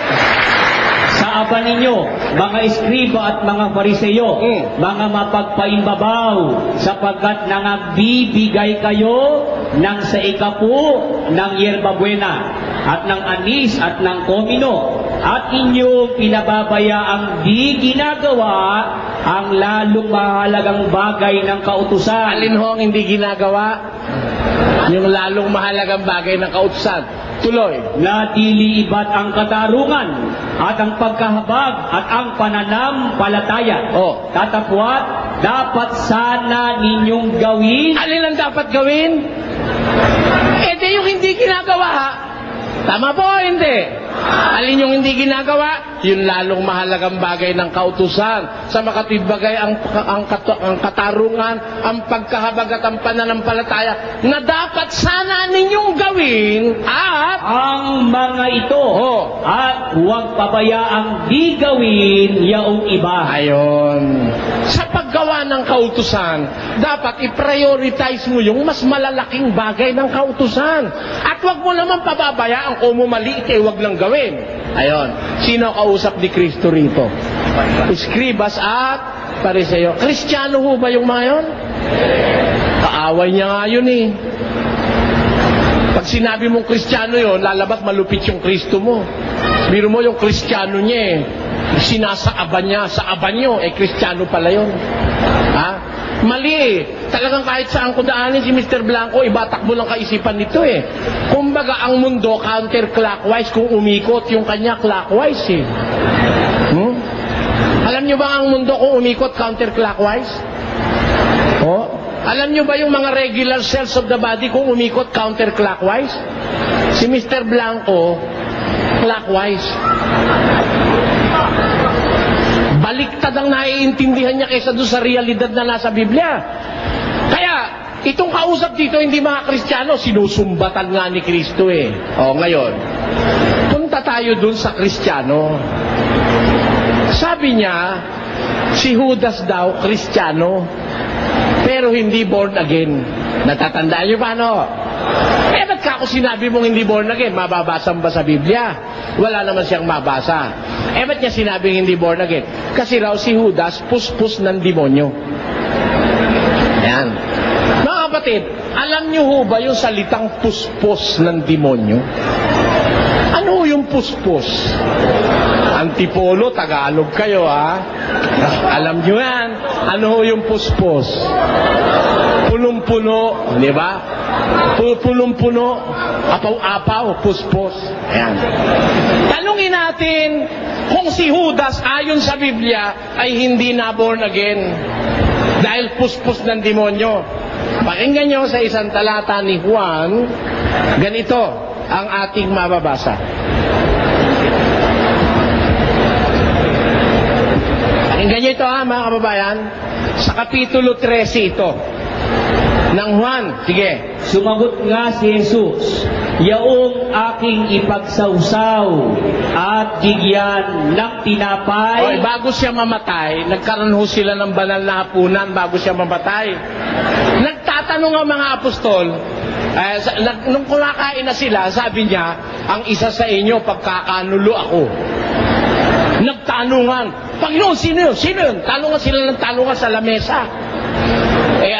Sa aba ninyo, mga eskriba at mga fariseyo, mga mapagpaimbabaw, sapagkat nangagbibigay kayo ng sa ikapu ng yerba buena, at ng anis at ng komino, at inyong pinababayaang di ginagawa ang lalong mahalagang bagay ng kautusan. Alin ho ang hindi ginagawa? Yung lalong mahalagang bagay ng kautusan. Tuloy. Na diliibat ang katarungan at ang pagkahabag at ang pananampalataya. Tatapwat, dapat sana ninyong gawin. Alin ang dapat gawin? Di yung hindi ginagawa. Tama po, hindi. Alin yung hindi ginagawa? Yung lalong mahalagang bagay ng kautusan sa makatibagay ang katarungan, ang pagkahabag at ang pananampalataya na dapat sana ninyong gawin at ang mga ito at huwag pabayaang di gawin yaong iba. Ayon. Sa paggawa ng kautusan, dapat i-prioritize mo yung mas malalaking bagay ng kautusan. At huwag mo naman pababayaan kung mo maliit huwag lang gawin. Ayon. Sino kausap ni Kristo rito? Eskribas at pariseo. Kristiyano ho ba yung mga yun? Kaaway niya nga yun eh. Pag sinabi mong Kristiyano yun, lalabas malupit yung Kristo mo. Biro mo yung Kristiyano niya eh. Sinasaaban niya sa aban nyo, Kristiyano pala yun. Ha? Mali eh. Talagang kahit saan ko daanin si Mr. Blanco, ibatak mo lang kaisipan nito eh. Kumbaga ang mundo counterclockwise, kung umikot yung kanya clockwise eh. Alam nyo ba ang mundo kung umikot counterclockwise? Alam nyo ba yung mga regular cells of the body kung umikot counterclockwise? Si Mr. Blanco, clockwise. Baliktad ang naiintindihan niya kaysa doon sa realidad na nasa Biblia. Kaya, itong kausap dito, hindi mga Kristiyano, sinusumbatan nga ni Kristo eh. Ngayon, punta tayo doon sa Kristiyano. Sabi niya, si Judas daw, Kristiyano, pero hindi born again. Natatandaan niyo ba, no? Ba't ka ako sinabi mong hindi born again? Mababasa ba sa Biblia? Wala naman siyang mabasa. Ba't niya sinabing hindi born again? Kasi raw si Judas, puspos ng demonyo. Ayan. Mga kapatid, alam niyo ho ba yung salitang puspos ng demonyo? Ano yung puspos? Antipolo, Tagalog kayo, ha? Alam niyo yan. Ano yung puspos? Punong-puno, di ba? Punong-puno, apaw-apaw, puspos. Ayan. Tanungin natin kung si Judas, ayon sa Biblia, ay hindi na born again dahil puspos ng demonyo. Pakinggan nyo sa isang talata ni Juan, ganito ang ating mababasa. Pakinggan nyo ito, ha, mga kababayan. Sa kapitulo 13 ito ng Juan. Sige. Sumagot nga si Jesus, yaong aking ipagsawsaw at bigyan ng tinapay. Bago siya mamatay, nagkaroon ho sila ng banal na hapunan bago siya mamatay. Nagtatanong ang mga apostol, nung kumakain na sila, sabi niya, ang isa sa inyo, pagkakanulo ako. Nagtanungan, Panginoon, sino yun? Sino yun? Talungan sila ng talungan sa lamesa.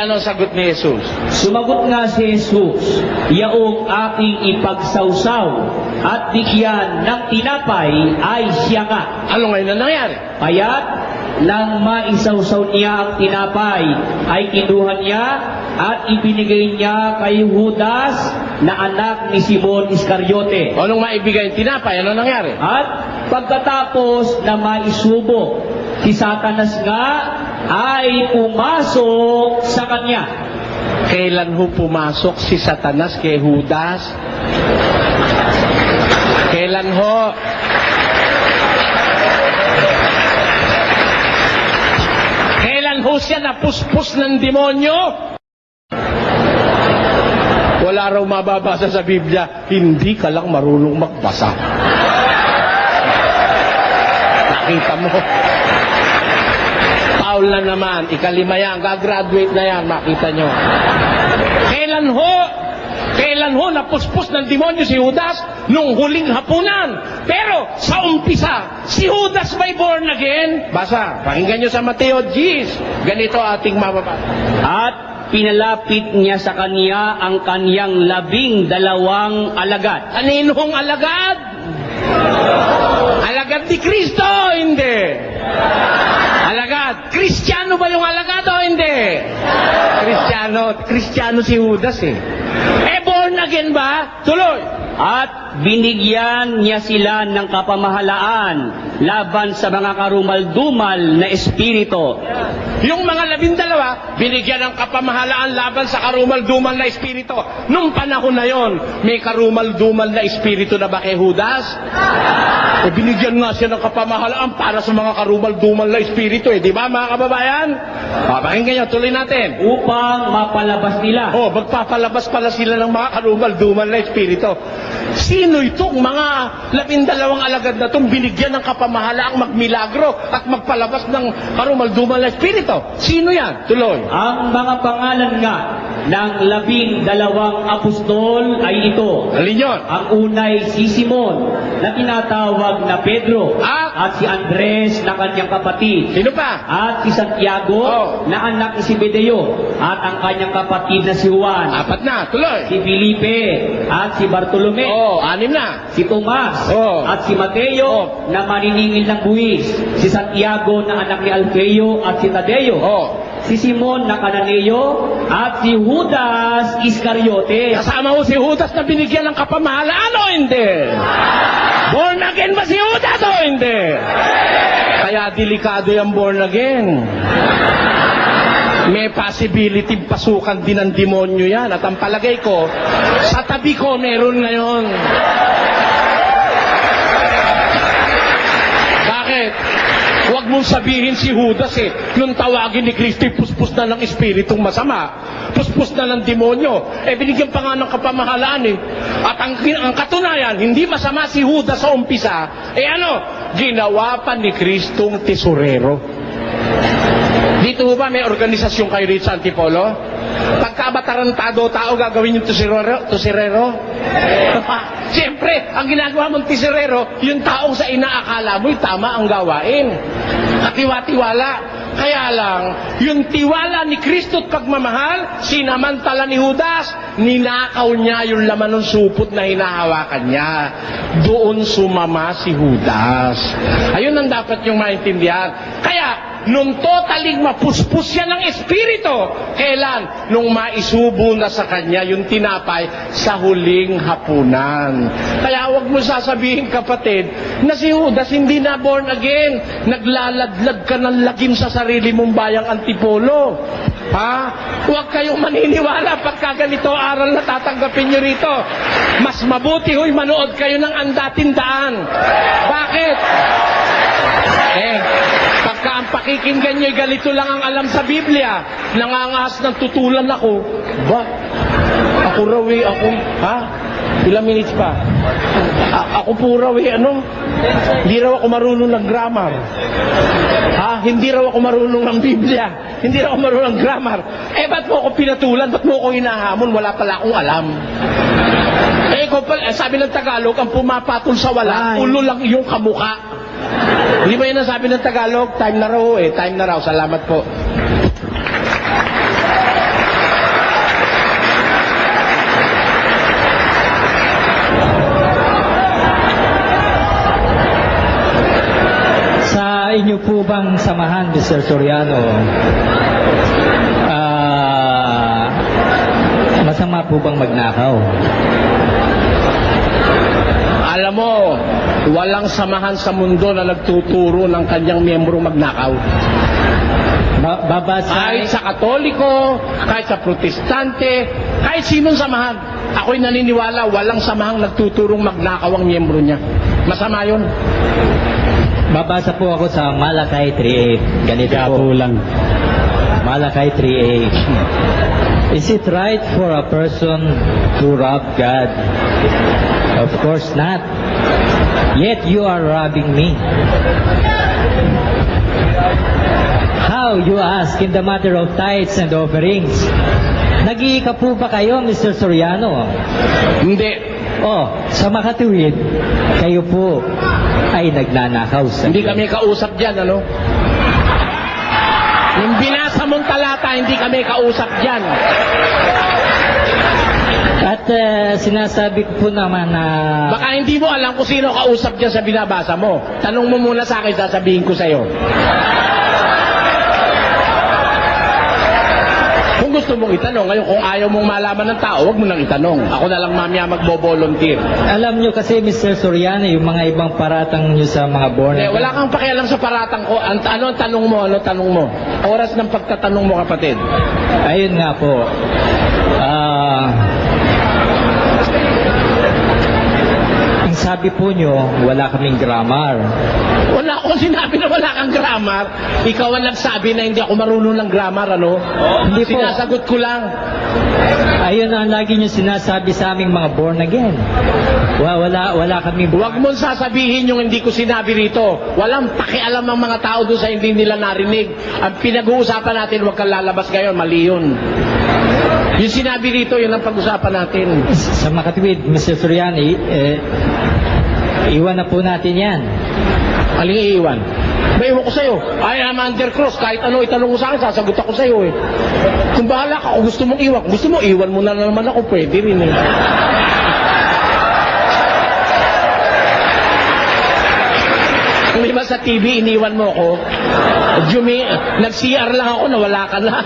Ano sagot ni Jesus? Sumagot nga si Jesus, yaong aking ipagsawsaw at bigyan ng tinapay ay siya nga. Ano ngayon na nangyari? Kaya't nang maisawsaw niya ang tinapay, ay kinuha niya at ibinigay niya kay Judas na anak ni Simon Iscariote. Anong maibigay yung tinapay? Ano nangyari? At pagkatapos na maisubo, si Satanas nga ay pumasok sa kanya. Kailan ho pumasok si Satanas kay Judas? Kailan ho? Kailan ho siya napuspos ng demonyo? Wala raw mababasa sa Biblia, hindi ka lang marunong magbasa. Nakita mo? Paul na naman, ikalima yan, gagraduate na yan, makita nyo. Kailan ho napuspos ng demonyo si Judas? Nung huling hapunan. Pero sa umpisa, si Judas may born again. Basa, pakinggan nyo sa Mateo 10. Ganito ating mababasa. At pinalapit niya sa kanya ang kaniyang 12 alagad. Kaninong alagad? Alagad ni Kristo, hindi. Alagad. Kristiyano ba yung alagad o hindi? Kristiyano si Judas eh. Born again ba? Tuloy. At binigyan niya sila ng kapamahalaan laban sa mga karumal-dumal na espiritu. Yung mga 12, binigyan ng kapamahalaan laban sa karumal-dumal na espiritu. Nung panahon na yon, may karumal-dumal na espiritu na ba kay Judas? Binigyan nga siya ng kapamahalaan para sa mga karumal-dumal na espiritu di ba mga kababayan? Pakinggan nyo, tuloy natin. Upang mapalabas nila. Magpapalabas pala sila ng mga karumal-dumal na espiritu. Sino itong mga 12 alagad na itong binigyan ng kapamahalaang magmilagro at magpalabas ng karumal-dumal na espiritu? Sino yan? Tuloy. Ang mga pangalan nga ng 12 apostol ay ito. Alin yun? Ang unay si Simon na tinatawag na Pedro at si Andres na kanyang kapatid. Sino pa? At si Santiago na anak ni Zebedeo at ang kanyang kapatid na si Juan. 4 na, tuloy. Si Felipe at si Bartolome. 6 na. Si Tomas at si Mateo na maniningil ng buwis. Si Santiago na anak ni Alfeo at si Tadeo. Si Simon na Cananeo at si Judas Iscariote. Kasama mo si Judas na binigyan ng kapamahalaan o hindi? Born again ba si Judas o hindi? Kaya delikado yung born again. May possibility pasukan din ng demonyo yan. At ang palagay ko, sa tabi ko meron ngayon. Bakit? Huwag mong sabihin si Judas nung tawagin ni Kristo, puspos na ng espiritong masama. Puspos na ng demonyo. Binigyan pa nga ng kapamahalaan At ang katunayan, hindi masama si Judas sa umpisa. Ginawa pa ni Kristong tesorero. Dito ba may organisasyon kayo rito sa Antipolo? Pagka batarantado tao, gagawin yung tesorero? Siyempre, ang ginagawa mong tesorero, yung taong sa inaakala mo'y tama ang gawain. Katiwa-tiwala. Kaya lang, yung tiwala ni Kristo at pagmamahal, sinamantala ni Judas, ninakaw niya yung laman ng supot na hinahawakan niya. Doon sumama si Judas. Ayun ang dapat yung maintindihan. Kaya, nung totaling mapuspos siya ng espiritu, kailan? Nung maisubo na sa kanya yung tinapay sa huling hapunan. Kaya huwag mo sasabihin, kapatid, na si Judas hindi na born again. Naglaladlad ka ng lagim sa sarili mong bayang Antipolo. Huwag kayong maniniwala pagka ganito aral na tatanggapin nyo rito. Mas mabuti ho'y manood kayo ng Andatindaan. Bakit? Pagka ang pakikinggan nyo'y galito lang ang alam sa Biblia, nangangahas ng tutulan ako. Ako raw ilang minutes pa? Ako po raw hindi raw ako marunong ng grammar. Hindi raw ako marunong ng Biblia. Hindi raw ako marunong ng grammar. Ba't mo ako pinatulan? Ba't mo ako hinahamon? Wala pala akong alam. Sabi ng Tagalog, ang pumapatol sa wala, ulo lang yung kamuka. Hindi ba yun ang sabi ng Tagalog? Time na raw time na raw. Salamat po. inyo po bang samahan, Mr. Soriano, masama po bang magnakaw? Alam mo, walang samahan sa mundo na nagtuturo ng kanyang miyembro magnakaw. Kahit sa Katoliko, kahit sa Protestante, kahit sinong samahan. Ako'y naniniwala, walang samahang nagtuturong magnakaw ang miyembro niya. Masama yun. Babasa po ako sa Malakay 3:8. Ganito Kaya po. po lang. Malakay 3:8. Is it right for a person to rob God? Of course not. Yet you are robbing me. How, you ask, in the matter of tithes and offerings? Nag-iika po ba kayo, Mr. Soriano? Hindi. Sa makatuwid, kayo po ay nagnanakaw sa Hindi Diyos. kami kausap dyan, ano? Yung binasa mong talata, hindi kami kausap dyan. At sinasabi ko po naman na... Baka hindi mo alam kung sino kausap dyan sa binabasa mo. Tanong mo muna sa akin, sasabihin ko sa'yo. Kung gusto mong itanong, ngayon kung ayaw mong malaman ng tao, huwag mo nang itanong. Ako na lang mamaya magbo-volunteer. Alam nyo kasi, Mr. Soriano, yung mga ibang paratang nyo sa mga born again. Wala kang pakialam sa paratang ko. Ano ang tanong mo? Ano tanong mo? Oras ng pagtatanong mo, kapatid. Ayun nga po. Ang sabi po nyo, wala kaming grammar. Wala akong sinabi na wala kang grammar. Ikaw ang nagsabi na hindi ako marunong ng grammar, ano? Hindi po. Sinasagot ko lang. Ayun ang lagi nyo sinasabi sa aming mga born again. Wala kami... Huwag mong sasabihin yung hindi ko sinabi rito. Walang pakialam ang mga tao doon sa hindi nila narinig. Ang pinag-uusapan natin, huwag kang lalabas ngayon. Mali yun. Yung sinabi rito, yun ang pag-usapan natin. Sa makatwid, Mr. Soriano, iwan na po natin yan. Aling iiwan? May iwan ko sa'yo. I am under cross. Kahit ano itanong mo sa akin, sasagot ako sa'yo eh. Kung bahala ka, kung gusto mong iwan. Kung gusto mo, iwan mo na naman ako. Pwede rin eh. Di ba sa TV, iniwan mo ako? Nag-CR lang ako, nawala ka na.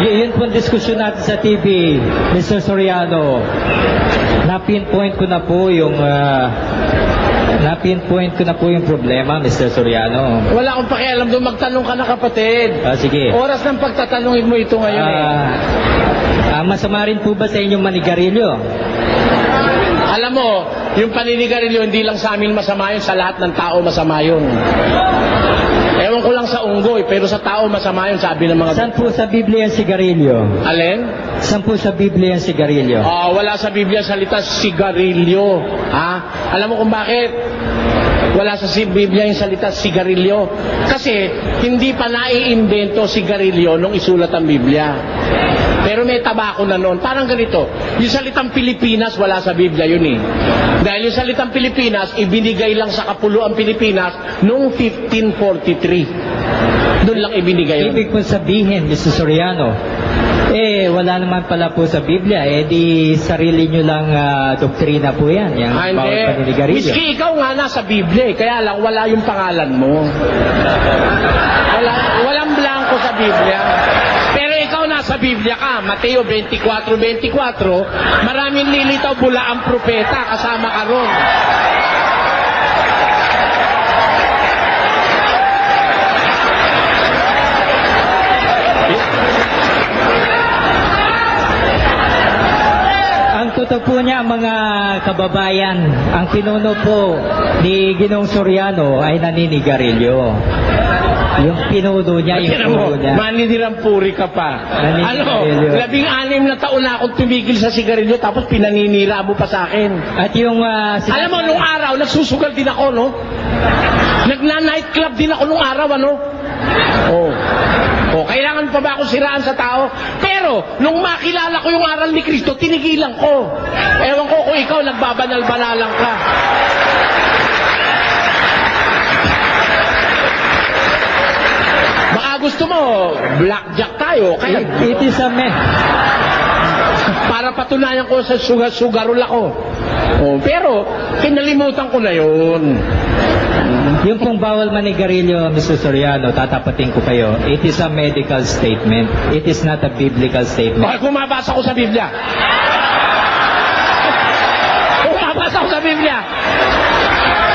Yun po ang diskusyon natin sa TV, Mr. Soriano. Na-pinpoint ko na po yung problema, Mr. Soriano. Wala akong pakialam doon. Magtanong ka na, kapatid. Sige. Oras ng pagtatanungin mo ito ngayon Masama rin po ba sa inyong manigarilyo? Alam mo, yung paninigarilyo, hindi lang sa amin masama yun, sa lahat ng tao masama yun. Ewan ko lang sa unggoy, pero sa tao masama yun, sabi ng mga... Saan po sa Biblia ang sigarilyo? Alin? Saan po sa Biblia ang sigarilyo? Wala sa Biblia salita sigarilyo. Alam mo kung bakit? Wala sa Biblia yung salita sigarilyo. Kasi hindi pa naiimbento sigarilyo nung isulat ang Biblia. Pero may tabako na noon. Parang ganito. Yung salitang Pilipinas, wala sa Biblia yun eh. Dahil yung salitang Pilipinas, ibinigay lang sa Kapuluang Pilipinas noong 1543. Doon lang ibinigay yun. Ibig po sabihin, Mr. Soriano, wala naman pala po sa Biblia. Di sarili nyo lang doktrina po yan. Yung bawat paninigarilyo. Miski ikaw nga nasa Biblia eh. Kaya lang, wala yung pangalan mo. Walang blanco sa Biblia. Pero ikaw nasa Biblia ka, Mateo 24:24, maraming lilitaw bula ang propeta, kasama ka ron. Ang totoo po niya, mga kababayan, ang pinuno po ni Ginoong Soriano ay naninigarilyo. Yung pinuno niya, Maninirang puri ka pa. Ano, 16 na taon na akong tumigil sa sigarilyo tapos pinaninira mo pa sa akin. At yung... alam mo, nung araw, nagsusugal din ako, no? Nagna-night club din ako nung araw, ano? Kailangan pa ba akong siraan sa tao? Pero, nung makilala ko yung aral ni Kristo, tinigilan ko. Ewan ko kung ikaw, nagbabanal-banalang ka. Baka gusto mo, blackjack tayo. Kaya, it is a mess. para patunayan ko sa sugarol ako. Oh, pero, kinalimutan ko na yun. Yung pong bawal manigarilyo, Mr. Soriano, tatapatin ko kayo. It is a medical statement. It is not a biblical statement. Bakit kumabasa ko sa Biblia? Kumabasa ko sa Biblia.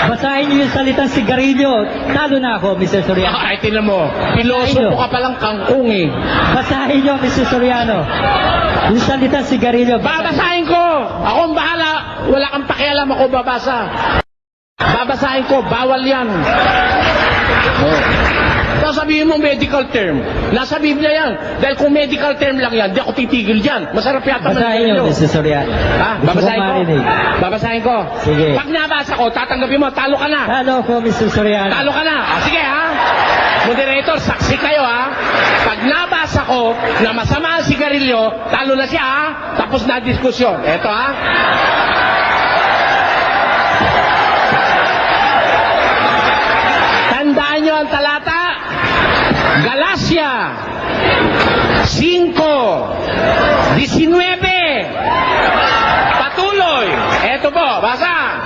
Basahin niyo yung salitang sigarilyo. Talo na ako, Mr. Soriano. Ay, tinan mo. Piloso ka palang kangkong eh. Basahin niyo, Mr. Soriano. Yung salitang sigarilyo. Babasahin ko! Ako ang bahala. Wala kang pakialam, ako babasa. Babasahin ko, bawal yan. Oh. Tapos sabihin mo medical term. Nasa Biblia yan. Dahil kung medical term lang yan, di ako titigil dyan. Masarap yata Basahin niyo, Mr. Soriano. Ha? Gusto Babasahin kong ko? marinig. Babasahin ko? Sige. Pag nabasa ko, tatanggapin mo, talo ka na. Talo ko, Mr. Soriano. Talo ka na. Sige ha. Moderator, saksi kayo ha. Pag nabasa ko na masama ang sigarilyo, talo na siya ha. Tapos na diskusyon. Eto ha. Tandaan nyo ang talata. Galacia 5:19. Patuloy. Eto po, basa.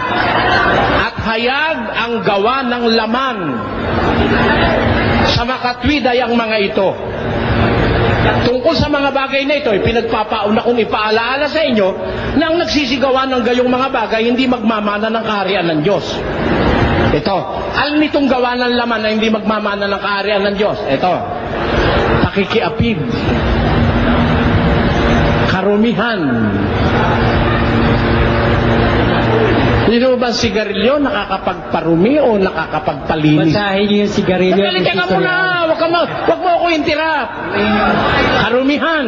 At hayag ang gawa ng laman sa makatwiday ang mga ito. Tungkol sa mga bagay na ito, pinagpapauna kong ipaalaala sa inyo na ang nagsisigawan ng gayong mga bagay hindi magmamana ng kaharian ng Diyos. Ito, alam nitong gawa ng laman na hindi magmamana ng kaharian ng Diyos. Ito, pakikiapid, karumihan. Sino ba sigarilyo nakakapagparumi o nakakapagpalinis? Basahin niyo yung sigarilyo, Magaling ka Mr. muna! Soriano. Wag mo ako interrupt. Karumihan,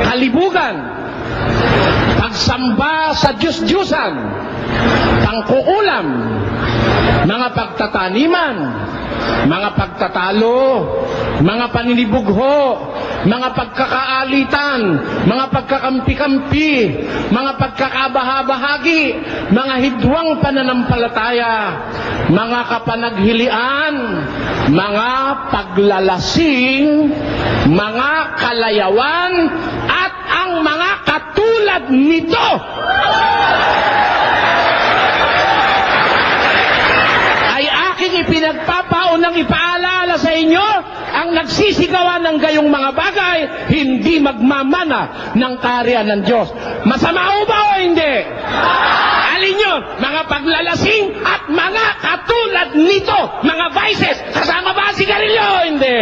kalibugan, pagsamba sa Diyos-Diyusan, pangkukulam, mga pagtataniman, mga pagtatalo, mga paninibugho, mga pagkakaalitan, mga pagkakampi-kampi, mga pagkakabahabahagi, mga hidwang pananampalataya, mga kapanaghilian, mga paglalasing, mga kalayawan, at ang mga katulad nito. Ay aking ipinagpapaunang ipaalala sa inyo, ang nagsisigawan ng gayong mga bagay, hindi magmamana ng kaharian ng Diyos. Masama o ba o hindi? Alin nyo, mga paglalasing at mga katulad nito, mga vices, kasama ba ang sigarilyo? Hindi.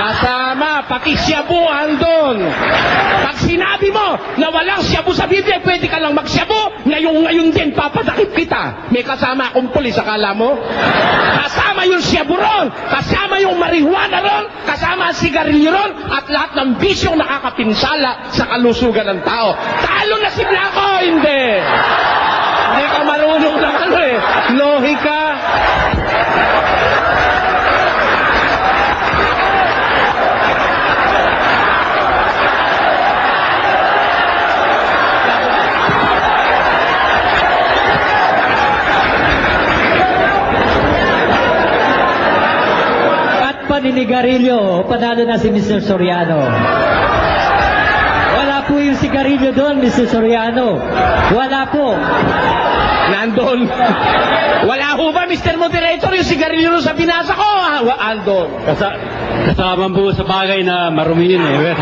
Kasama, pati syabuhan doon. Pag sinabi mo na walang syabu sa Biblia, pwede ka lang magsyabu, ngayon din papadakip kita. May kasama akong pulis, akala mo? Kasama yung syabu ron, kasama yung marihuana ron, kasama ang sigarilyo ron, at lahat ng bisyong nakakapinsala sa kalusugan ng tao. Talo na si Blanco, hindi. Hindi ka marunong ng ano eh. Lohika. At paninigarilyo, panalo na si Mr. Soriano. Wala po yung sigarilyo doon, Mr. Soriano. Wala po. Nandun. Wala ho ba, Mr. Moderator, yung sigarilyo sa binasa ko? Andon. Kasama po sa bagay na marumi yun eh.